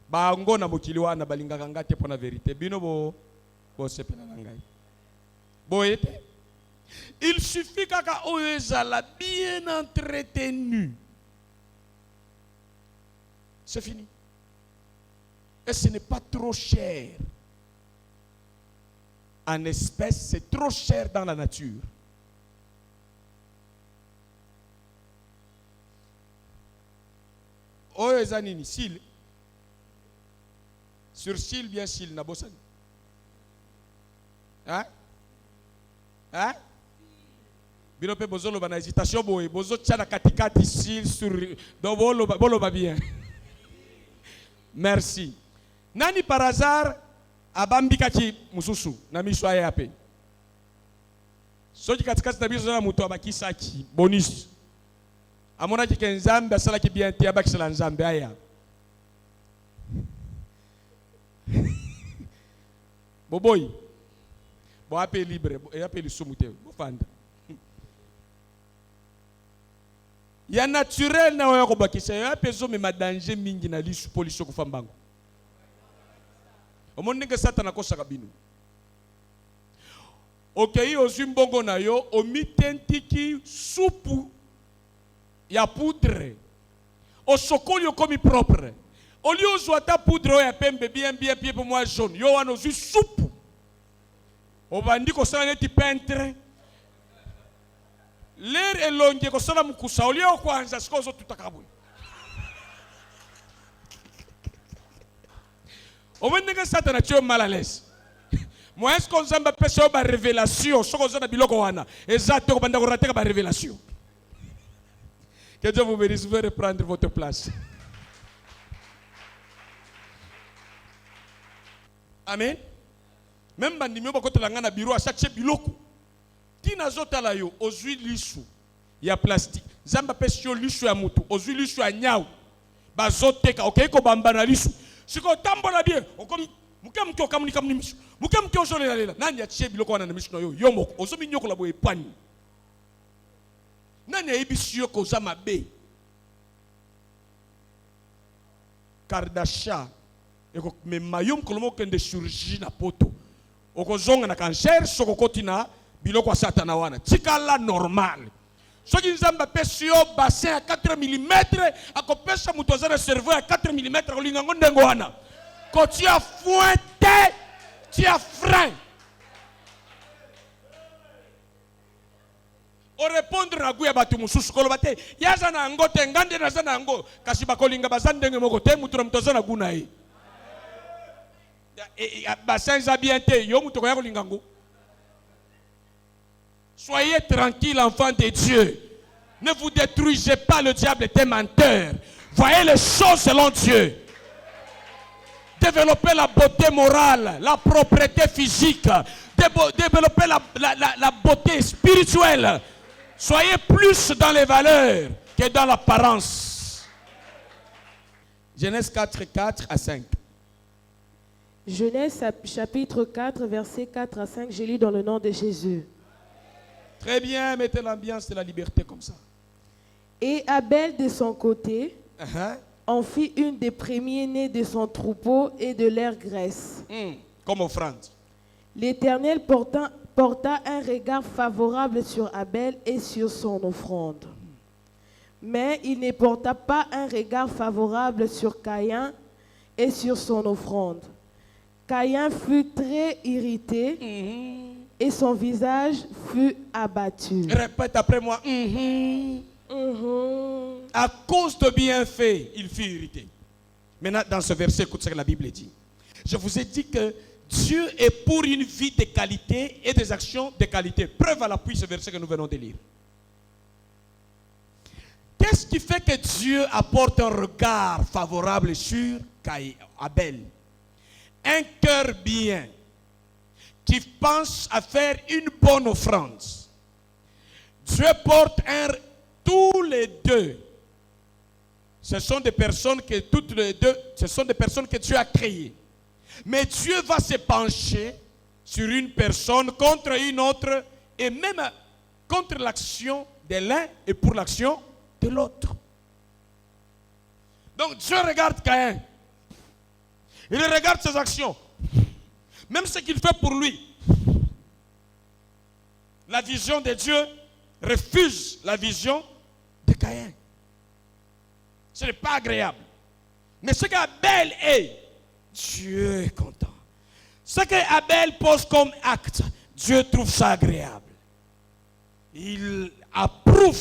Ba ngo na mokili wana balinga ngate pona vérité bino bo sepela ngai. Bo ete il suffit kaka oyo ezala bien entretenu. C'est fini. Et ce n'est pas trop cher. En espèces, c'est trop cher dans la nature. Oyo ezanini sil. Sur sil bien sil na bosani. Hein? Hein? Bino pe bozolo bana hésitation boye bozo tchana katikati sil sur do bolo bien. Merci. Nani par hasard abambikaki mususu na miso ya yape. Soki katikati na biso na muto abakisaki bonus. Amona ki Nzambe asala ki bien te abakisala Nzambe aya. Boboy. Bo ape libre, e ape lisumute, bo fanda. Ya naturel na oya ko bakisa, ya pezo me ma danger mingi na lisu poliso ko fambango. Omoni nga satana ko sakabino. Okay, ozwi mbongo na yo, omitentiki supu ya poudre. Osokoli okomi propre. Oli ozwa ta poudre oya pembe bien pour moi jaune. Yo wana ozwi supu. Obandi ko sala neti peintre. L'air elonge ko sala mukusa oli okwanza sikozo tutakabwe. Omenga satana tio mal à l'aise. Moi est-ce qu'on Nzambe pesa ba révélation soko za na biloko wana. Exactement ko banda ko rater ba révélation. Que Dieu vous bénisse, vous reprendre votre place. Amen. Même bandi myo bakotela nga na bureau achache biloko. Tina zotala yo ozwi lisu ya plastique. Nzambe pesa yo lisu ya mutu, ozwi lisu ya nyau. Bazoteka okay ko bamba na lisu. Siko tambola bien, okomi muke okamunika mnimisho. Muke ozolela lela. Nani atie biloko wana na misho yo yomoko. Ozomi nyoko la boye pani. Nani ayebisi yo koza mabe? Kardasha eko memayom kolomo kende chirurgie na poto. Okozonga na cancer soko kotina biloko satana wana. Tikala normal. Soki Nzambe pesi yo bassin à 4 mm akopesa mutu azana cerveau à 4 mm kolinga ngondengo wana. Quand tu as fointé, tu as frein. O répondre na guya batu mususu koloba te yaza na ngo te ngande na za na ngo kasi bakolinga bazandenge moko te mutu na mutoza na guna ye basenza bien te yo mutu koya kolinga ngo. Soyez tranquille, enfants de Dieu. Ne vous détruisez pas, le diable est un menteur. Voyez les choses selon Dieu. Développez la beauté morale, la propreté physique, développez la beauté spirituelle. Soyez plus dans les valeurs que dans l'apparence. Genèse 4, 4 à 5. Genèse chapitre 4, versets 4 à 5, j'ai lu dans le nom de Jésus. Très bien, mettez l'ambiance de la liberté comme ça. Et Abel, de son côté, en fit une des premiers-nés de son troupeau et de leur graisse. Comme offrande. L'Éternel porta un regard favorable sur Abel et sur son offrande. Mais il ne porta pas un regard favorable sur Caïn et sur son offrande. Caïn fut très irrité et son visage fut abattu. Répète après moi. À cause de bienfaits, il fut irrité. Maintenant, dans ce verset, écoute ce que la Bible dit. Je vous ai dit que Dieu est pour une vie de qualité et des actions de qualité. Preuve à l'appui ce verset que nous venons de lire. Qu'est-ce qui fait que Dieu apporte un regard favorable sur Abel? Un cœur bien, qui pense à faire une bonne offrande. Dieu porte tous les deux. Ce sont des personnes que toutes les deux, ce sont des personnes que Dieu a créées. Mais Dieu va se pencher sur une personne contre une autre et même contre l'action de l'un et pour l'action de l'autre. Donc Dieu regarde Caïn. Il regarde ses actions. Même ce qu'il fait pour lui. La vision de Dieu refuse la vision de Caïn. Ce n'est pas agréable. Mais ce qu'Abel est, Dieu est content. Ce qu'Abel pose comme acte, Dieu trouve ça agréable. Il approuve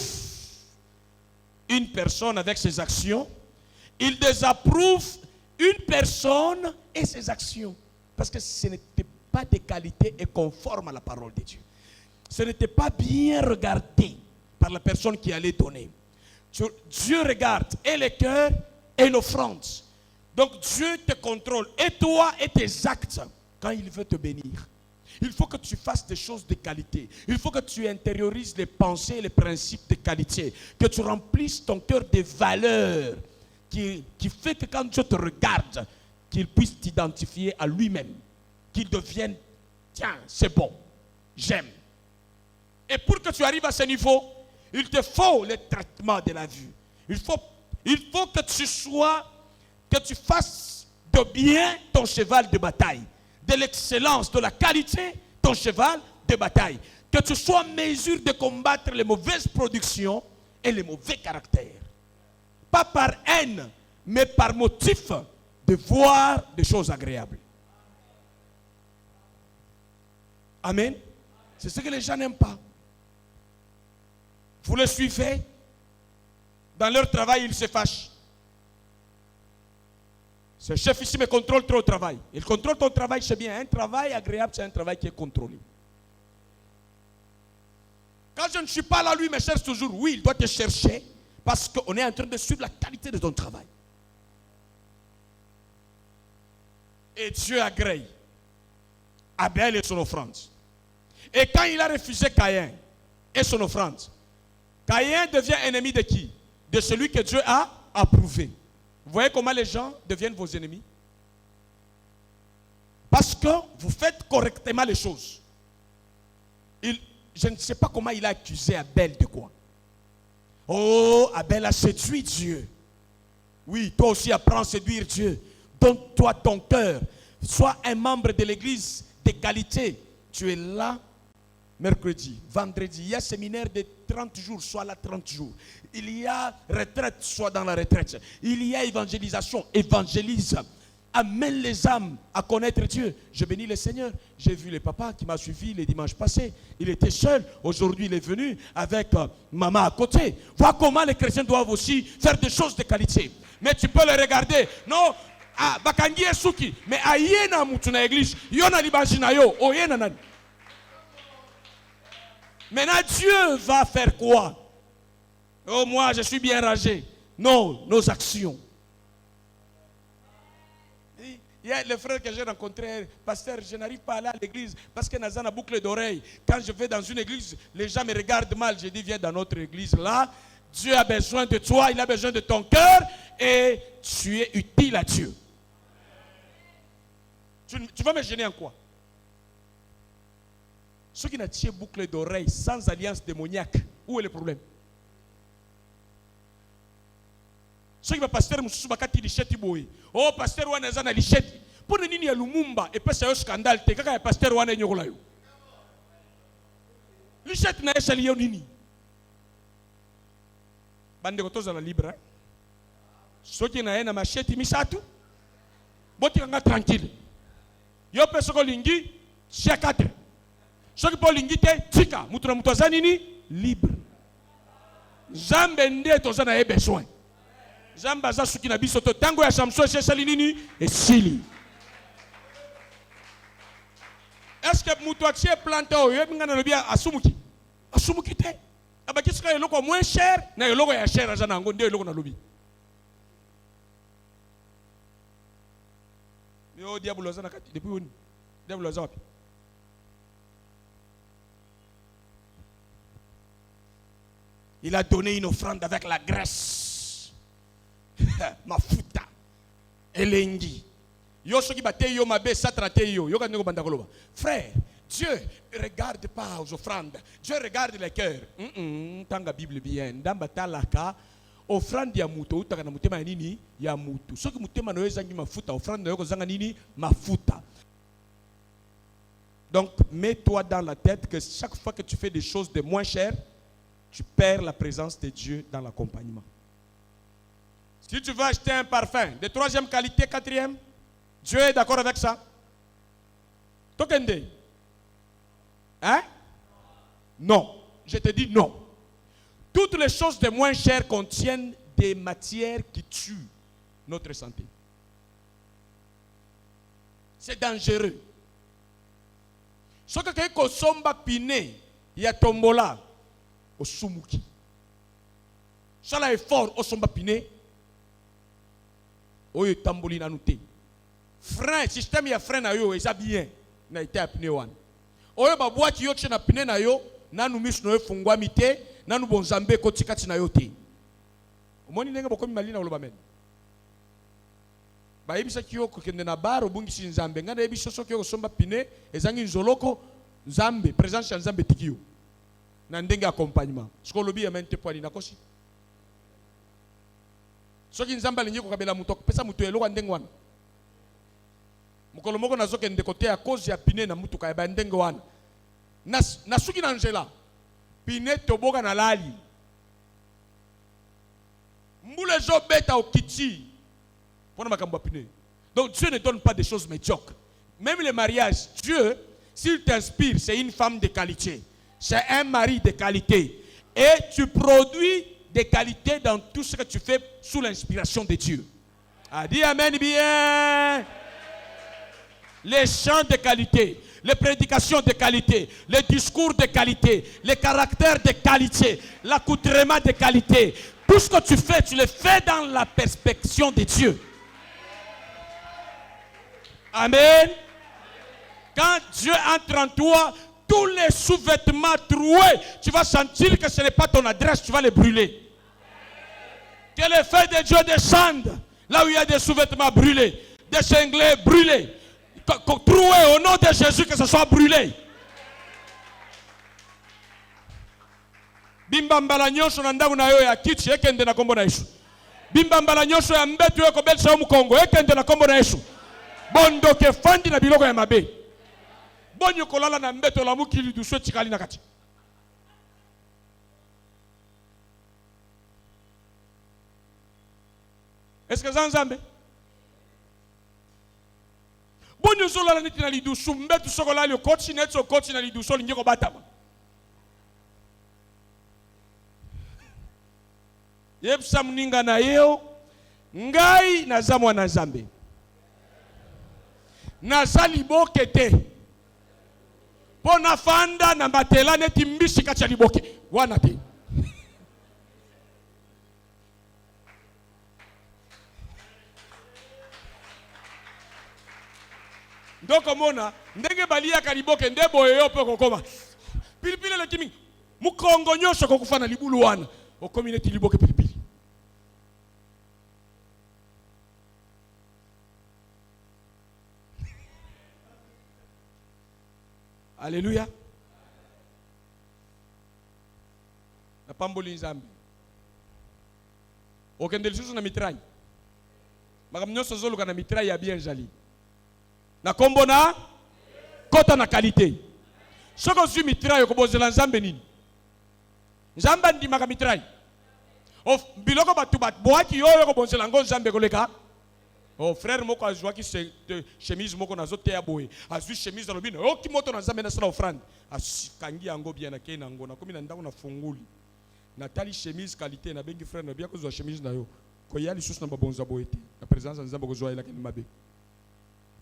une personne avec ses actions. Il désapprouve une personne et ses actions. Parce que ce n'était pas de qualité et conforme à la parole de Dieu. Ce n'était pas bien regardé par la personne qui allait donner. Dieu regarde et le cœur et l'offrande. Donc Dieu te contrôle, et toi et tes actes, quand il veut te bénir. Il faut que tu fasses des choses de qualité. Il faut que tu intériorises les pensées et les principes de qualité. Que tu remplisses ton cœur de valeurs qui fait que quand Dieu te regarde, qu'il puisse t'identifier à lui-même. Qu'il devienne, tiens, c'est bon, j'aime. Et pour que tu arrives à ce niveau, il te faut le traitement de la vue. Il faut que tu fasses de bien ton cheval de bataille, de l'excellence, de la qualité, ton cheval de bataille. Que tu sois en mesure de combattre les mauvaises productions et les mauvais caractères. Pas par haine, mais par motif de voir des choses agréables. Amen. C'est ce que les gens n'aiment pas. Vous les suivez. Dans leur travail, ils se fâchent. Ce chef ici me contrôle trop au travail. Il contrôle ton travail, c'est bien. Un travail agréable, c'est un travail qui est contrôlé. Quand je ne suis pas là, lui me cherche toujours. Oui, il doit te chercher parce qu'on est en train de suivre la qualité de ton travail. Et Dieu agrée Abel et son offrande. Et quand il a refusé Caïn et son offrande, Caïn devient ennemi de qui? De celui que Dieu a approuvé. Vous voyez comment les gens deviennent vos ennemis? Parce que vous faites correctement les choses. Je ne sais pas comment il a accusé Abel de quoi. Oh, Abel a séduit Dieu. Oui, toi aussi apprends à séduire Dieu. Donne-toi ton cœur. Sois un membre de l'église de qualité. Tu es là mercredi, vendredi. Il y a séminaire de 30 jours, sois là 30 jours. Il y a retraite, sois dans la retraite. Il y a évangélisation, évangélise. amène les âmes à connaître Dieu. Je bénis le Seigneur. J'ai vu le papa qui m'a suivi les dimanches passés. Il était seul. Aujourd'hui, il est venu avec maman à côté. Vois comment les chrétiens doivent aussi faire des choses de qualité. Mais tu peux les regarder. Non, bakangi esuki. Mais ayena mutu na église. Yona libanji na yo. Oyena nani. Maintenant, Dieu va faire quoi? Oh, moi, je suis bien rangé. Non, nos actions. Il y a le frère que j'ai rencontré, pasteur, je n'arrive pas à aller à l'église parce que Nazan a boucle d'oreille. Quand je vais dans une église, les gens me regardent mal. Je dis, viens dans notre église là. Dieu a besoin de toi, il a besoin de ton cœur et tu es utile à Dieu. Tu vas me gêner en quoi? Ceux qui n'ont pas boucle d'oreille sans alliance démoniaque, où est le problème? Ceux qui va pasteur mususu bakati licheti boy. Oh pasteur wana za na licheti. Pone nini ya Lumumba et pesa yo scandale te kaka ya pasteur wana nyokola yo. Licheti na esali yo nini? Bande kotoza la libre. Ceux qui na ena macheti misatu. Boti kanga tranquille. Yo pesa ko lingi chia 4. Ceux qui po lingi te tika mutu na mutu azanini libre. Zambe nde toza na besoin. Zambaza suki na biso to tango ya Samson esali nini esili. Est-ce que mutu atie planté oyo ngana no bia asumuki? Asumuki te. Abaki sika eloko moins cher na eloko ya cher azana ngo nde eloko na lobi. Yo diable azana kati depuis woni. Diable azana wapi? Il a donné une offrande avec la graisse. Mafuta elengi yo soki bate yo mabe satrate yo yo kaneko banda koloba frère. Dieu regarde pas aux offrandes, Dieu regarde les cœurs. Tanga Bible bien ndamba talaka offrande ya mutu utaka na mutema ya nini ya mutu soki mutema na yo ezangi mafuta offrande na yo kozanga nini mafuta. Donc mets-toi dans la tête que chaque fois que tu fais des choses de moins chères, tu perds la présence de Dieu dans l'accompagnement. Si tu veux acheter un parfum de 3e qualité, 4e, Dieu est d'accord avec ça? Tokende? Hein? Non. Je te dis non. Toutes les choses de moins chères contiennent des matières qui tuent notre santé. C'est dangereux. Ce que quelqu'un somba piné, il y a tombola, au sumuki. Ça est fort, au somba piné. Oyo tamboli na nuté. Frein, système ya frein na yo eza bien na été apné wan. Oyo ba boîte yo tshena pine na yo nanu misu no efungwa mité nanu bonzambe ko tikati na yo te. Omoni ndenge bokomi mali na oloba men. Ba yebisa kiyo ko kende na bar obungisi nzambe ngana yebisa soki yo somba pine ezangi nzoloko nzambe présence ya nzambe tikiyo. Na ndenge accompagnement. Siko lobi ya mente poali na kosi. Soki nzamba lingi ko kabela muto pesa muto eloko ndenge wana mukolo moko nazoke ndekote ya cause ya pine na mutuka ya bandenge wana na suki na njela pine toboka na lali mbule zo beta okiti pona makambo pine. Donc Dieu ne donne pas des choses médiocres. Même le mariage, Dieu s'il t'inspire, c'est une femme de qualité, c'est un mari de qualité et tu produis des qualités dans tout ce que tu fais sous l'inspiration de Dieu. Ah, dis amen bien. Les chants de qualité, les prédications de qualité, les discours de qualité, les caractères de qualité, l'accoutrement de qualité. Tout ce que tu fais, tu le fais dans la perspective de Dieu. Amen. Quand Dieu entre en toi, tous les sous-vêtements troués, tu vas sentir que ce n'est pas ton adresse, tu vas les brûler. Que le feu de Dieu descende là où il y a des sous-vêtements brûlés, des cinglés brûlés, troués au nom de Jésus, que ce soit brûlé. Bimbambala nyosho na ndagu na yo ya kichi ekende na kombo na Yesu. Bimbambala nyosho ya mbetu yo ko belsa mu Kongo ekende na kombo na Yesu. Bondo ke fandi na biloko ya mabe. Bonyo kolala na mbeto la mukili du swe tikali na kati. Est-ce que Zanzambe? Nani ozola neti na lidusu mbetu sokola le koti net so koti na lidusu lingi ko batama. Yebsa muninga na yeo ngai naza mwana Nzambe. Naza liboke te. Pona fanda na batela neti mbisi kati ya liboke. Wana te. Ndoko mona ndenge balia kaliboke ndebo yoyo pe kokoma. Pilipili le kimi mukongo nyosho kokufana libulu wana. Okomi neti liboke pilipili. Alléluia. Na pamboli Nzambe. Okende lisusu na mitrai. Makamnyoso zoluka na mitrai ya bien jali. Na kombo na kota na qualité. Soko su mitrai okobozela Nzambe nini? Nzambe ndi maka mitrai. Of biloko batu bat boaki yoyo kobozela ngo Nzambe koleka. Oh frère moko azwa ki chemise moko na zote ya boye. Azwi chemise na lobino. Oki moto na Nzambe na sala offrande. Asikangi yango bien na kena ngo na komi na ndako na funguli. Na tali chemise qualité na bengi frère na bien kozwa chemise na yo. Ko yali susu na babonza boyete. Na présence ya Nzambe kozwa ila keni mabe.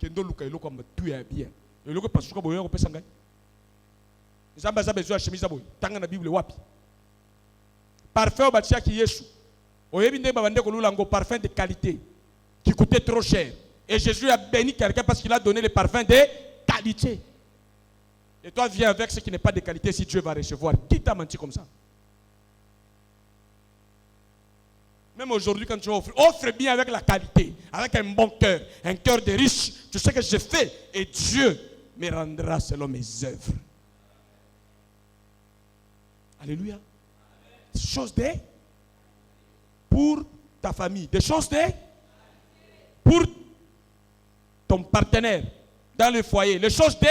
Kendo luka eloko matu ya bien. Eloko pasuka boyo ko pesa ngai. Nzambe azabe zwa chemise boye. Tanga na Bible wapi? Parfum batia ki Yesu. Oyebi nde babande ko lula ngo parfum de qualité. Qui coûtait trop cher. Et Jésus a béni quelqu'un parce qu'il a donné le parfum de qualité. Et toi viens avec ce qui n'est pas de qualité si Dieu va recevoir. Qui t'a menti comme ça? Même aujourd'hui quand tu offres, offre bien avec la qualité, avec un bon cœur, un cœur de riche. Tu sais que je fais et Dieu me rendra selon mes œuvres. Alléluia. Des choses de pour ta famille, des choses de pour ton partenaire dans le foyer, les choses de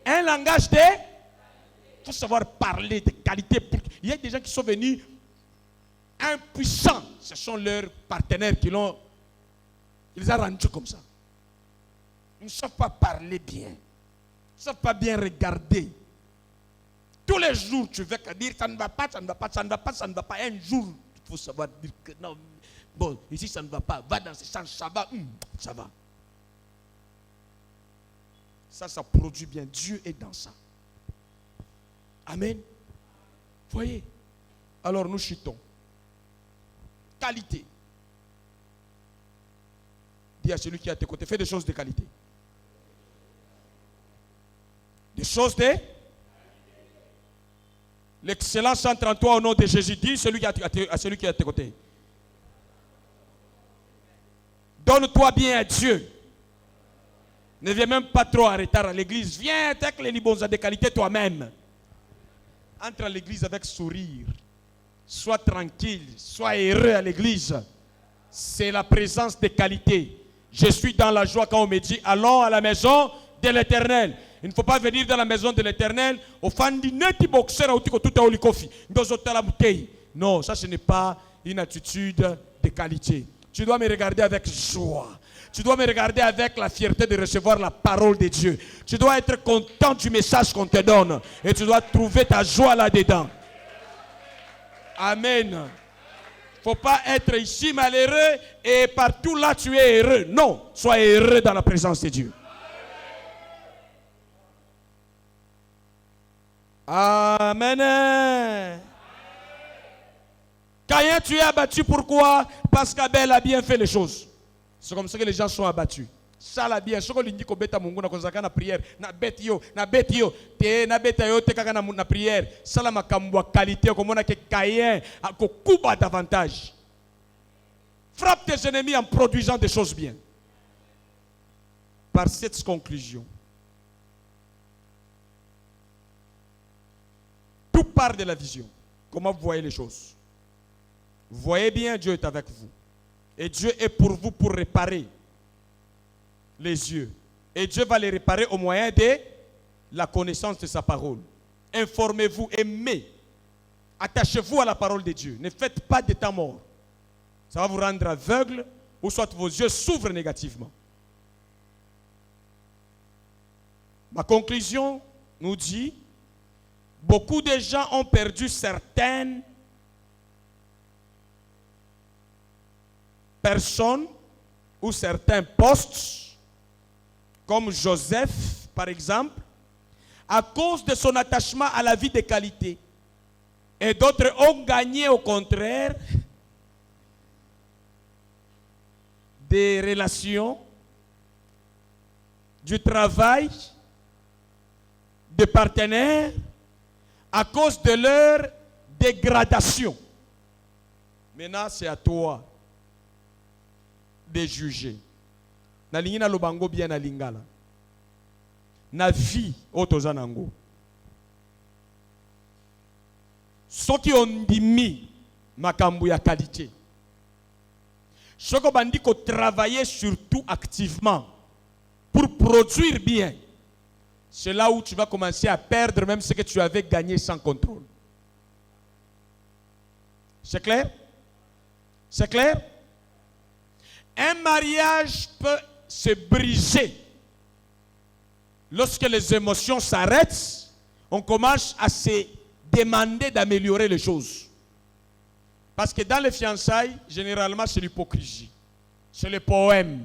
un langage de il faut savoir parler de qualité. Il y a des gens qui sont venus impuissants, ce sont leurs partenaires qui l'ont, ils ont rendu comme ça. Ils ne savent pas parler bien, ils ne savent pas bien regarder. Tous les jours tu veux dire ça ne va pas, ça ne va pas, ça ne va pas, ça ne va pas. Un jour il faut savoir dire que non. Bon, ici ça ne va pas, va dans ce sens, ça va, ça va. Ça produit bien. Dieu est dans ça. Amen. Voyez. Alors nous chutons. Qualité. Dis à celui qui est à tes côtés, fais des choses de qualité. Des choses de l'excellence entre en toi au nom de Jésus. Dis à celui qui est à tes côtés. Donne-toi bien à Dieu. Ne viens même pas trop en retard à l'église. Viens avec les libonza de qualité toi-même. Entre à l'église avec sourire. Sois tranquille. Sois heureux à l'église. C'est la présence de qualité. Je suis dans la joie quand on me dit allons à la maison de l'Éternel. Il ne faut pas venir dans la maison de l'Éternel au fandineti boxer au tiko tout au kofi. Non, ça ce n'est pas une attitude de qualité. Tu dois me regarder avec joie. Tu dois me regarder avec la fierté de recevoir la parole de Dieu. Tu dois être content du message qu'on te donne. Et tu dois trouver ta joie là-dedans. Amen. Il ne faut pas être ici malheureux et partout là tu es heureux. Non, sois heureux dans la présence de Dieu. Amen. Caïn, tu es abattu, pourquoi? Parce qu'Abel a bien fait les choses. C'est comme ça que les gens sont abattus. Ça l'a bien. Ce que l'indique au bêta mungu na kozaka na prière, na bet yo, te na beta yo te kaka na prière. Ça la makambo qualité comme on a que Caïn a kuba davantage. Frappe tes ennemis en produisant des choses bien. Par cette conclusion, tout part de la vision. Comment vous voyez les choses? Vous voyez bien, Dieu est avec vous. Et Dieu est pour vous pour réparer les yeux. Et Dieu va les réparer au moyen de la connaissance de sa parole. Informez-vous, aimez. Attachez-vous à la parole de Dieu. Ne faites pas de temps mort. Ça va vous rendre aveugle ou soit vos yeux s'ouvrent négativement. Ma conclusion nous dit, beaucoup de gens ont perdu certaines personnes ou certains postes, comme Joseph par exemple, à cause de son attachement à la vie de qualité. Et d'autres ont gagné au contraire des relations, du travail, des partenaires, à cause de leur dégradation. Maintenant, c'est à toi de juger. Na lingina lobango bien na lingala. Na vie otozanango. Ceux qui ont dit makambu ya qualité. Ceux qui ont dit qu'on travaillait surtout activement pour produire bien. C'est là où tu vas commencer à perdre même ce que tu avais gagné sans contrôle. C'est clair? C'est clair? Un mariage peut se briser lorsque les émotions s'arrêtent. On commence à se demander d'améliorer les choses. Parce que dans les fiançailles, généralement, c'est l'hypocrisie. C'est le poème.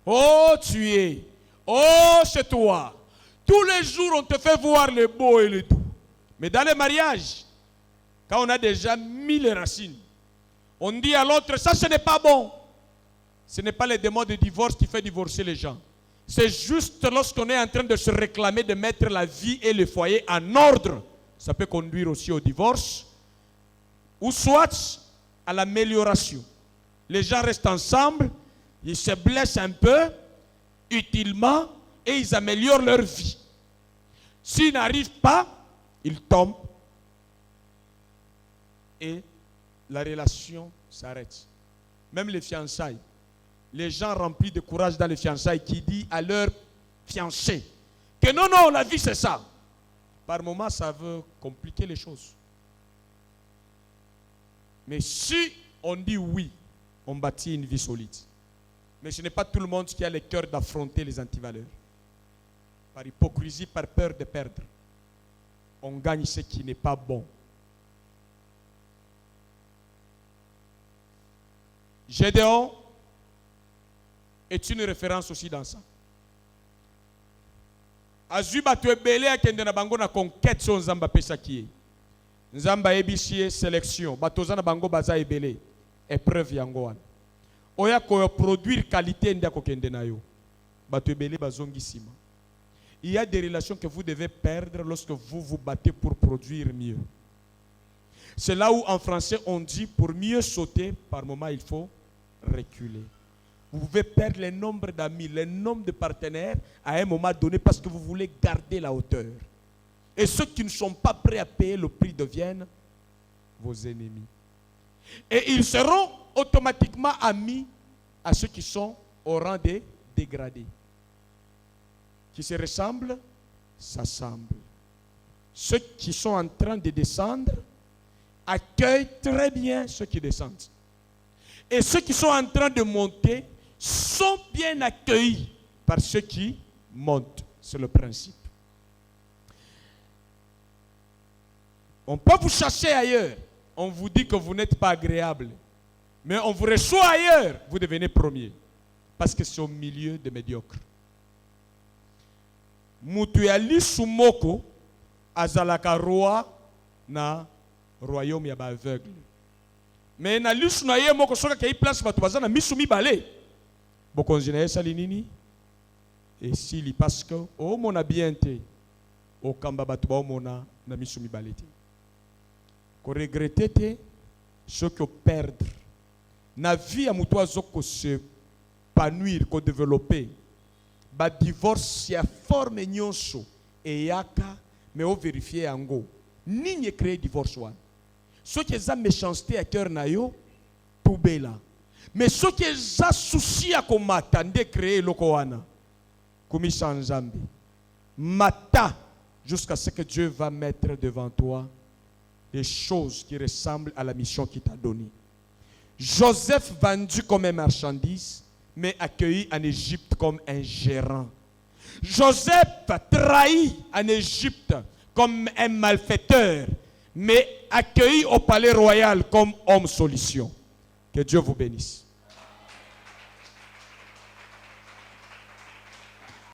Oh, tu es. Oh, c'est toi. Tous les jours, on te fait voir le beau et le tout. Mais dans les mariages, quand on a déjà mis les racines, on dit à l'autre, ça, ce n'est pas bon. Ce n'est pas les démons de divorce qui fait divorcer les gens. C'est juste lorsqu'on est en train de se réclamer de mettre la vie et le foyer en ordre. Ça peut conduire aussi au divorce. Ou soit à l'amélioration. Les gens restent ensemble, ils se blessent un peu, utilement, et ils améliorent leur vie. S'ils n'arrivent pas, ils tombent. Et la relation s'arrête. Même les fiançailles. Les gens remplis de courage dans les fiançailles qui disent à leur fiancé que non, non, la vie c'est ça. Par moments, ça veut compliquer les choses. Mais si on dit oui, on bâtit une vie solide. Mais ce n'est pas tout le monde qui a le cœur d'affronter les antivaleurs. Par hypocrisie, par peur de perdre. On gagne ce qui n'est pas bon. Gédéon est une référence aussi dans ça. Azui batu ebele akende na bango na conquête so nzamba pesa kiye. Nzamba ebisie sélection. Batoza na bango baza ebele. Épreuve yango wana. Oya ko produire qualité ndia ko kende na yo. Batu ebele bazongi sima. Il y a des relations que vous devez perdre lorsque vous vous battez pour produire mieux. C'est là où en français on dit pour mieux sauter, par moment il faut reculer. Vous pouvez perdre le nombre d'amis, le nombre de partenaires à un moment donné parce que vous voulez garder la hauteur. Et ceux qui ne sont pas prêts à payer le prix deviennent vos ennemis. Et ils seront automatiquement amis à ceux qui sont au rang des dégradés. Qui se ressemblent, s'assemblent. Ceux qui sont en train de descendre accueillent très bien ceux qui descendent. Et ceux qui sont en train de monter sont bien accueillis par ceux qui montent. C'est le principe. On peut vous chasser ailleurs. On vous dit que vous n'êtes pas agréable. Mais on vous reçoit ailleurs. Vous devenez premier. Parce que c'est au milieu des médiocres. Mutu ya lisu moko azalaka roi na royaume ya ba aveugle. Mais na lisu na ye moko soka kei place batu bazana misu mibale. Bokonzi na yesa linini. Et s'il parce que o mona bien te o kamba batu ba mona na misu mibale te. Ko regretter te ceux qui perdre. Na vie ya mutu azoko se panuire ko développer. Ba divorce ya forme nyonso et yaka mais on vérifier yango nini créer divorce wana ceux qui ont méchanceté à cœur na yo poubela mais ceux qui ont souci à komata nde créer loko wana komisa nzambe mata jusqu'à ce que Dieu va mettre devant toi des choses qui ressemblent à la mission qu'il t'a donnée. Joseph vendu comme une marchandise mais accueilli en Égypte comme un gérant. Joseph trahi en Égypte comme un malfaiteur, mais accueilli au palais royal comme homme solution. Que Dieu vous bénisse.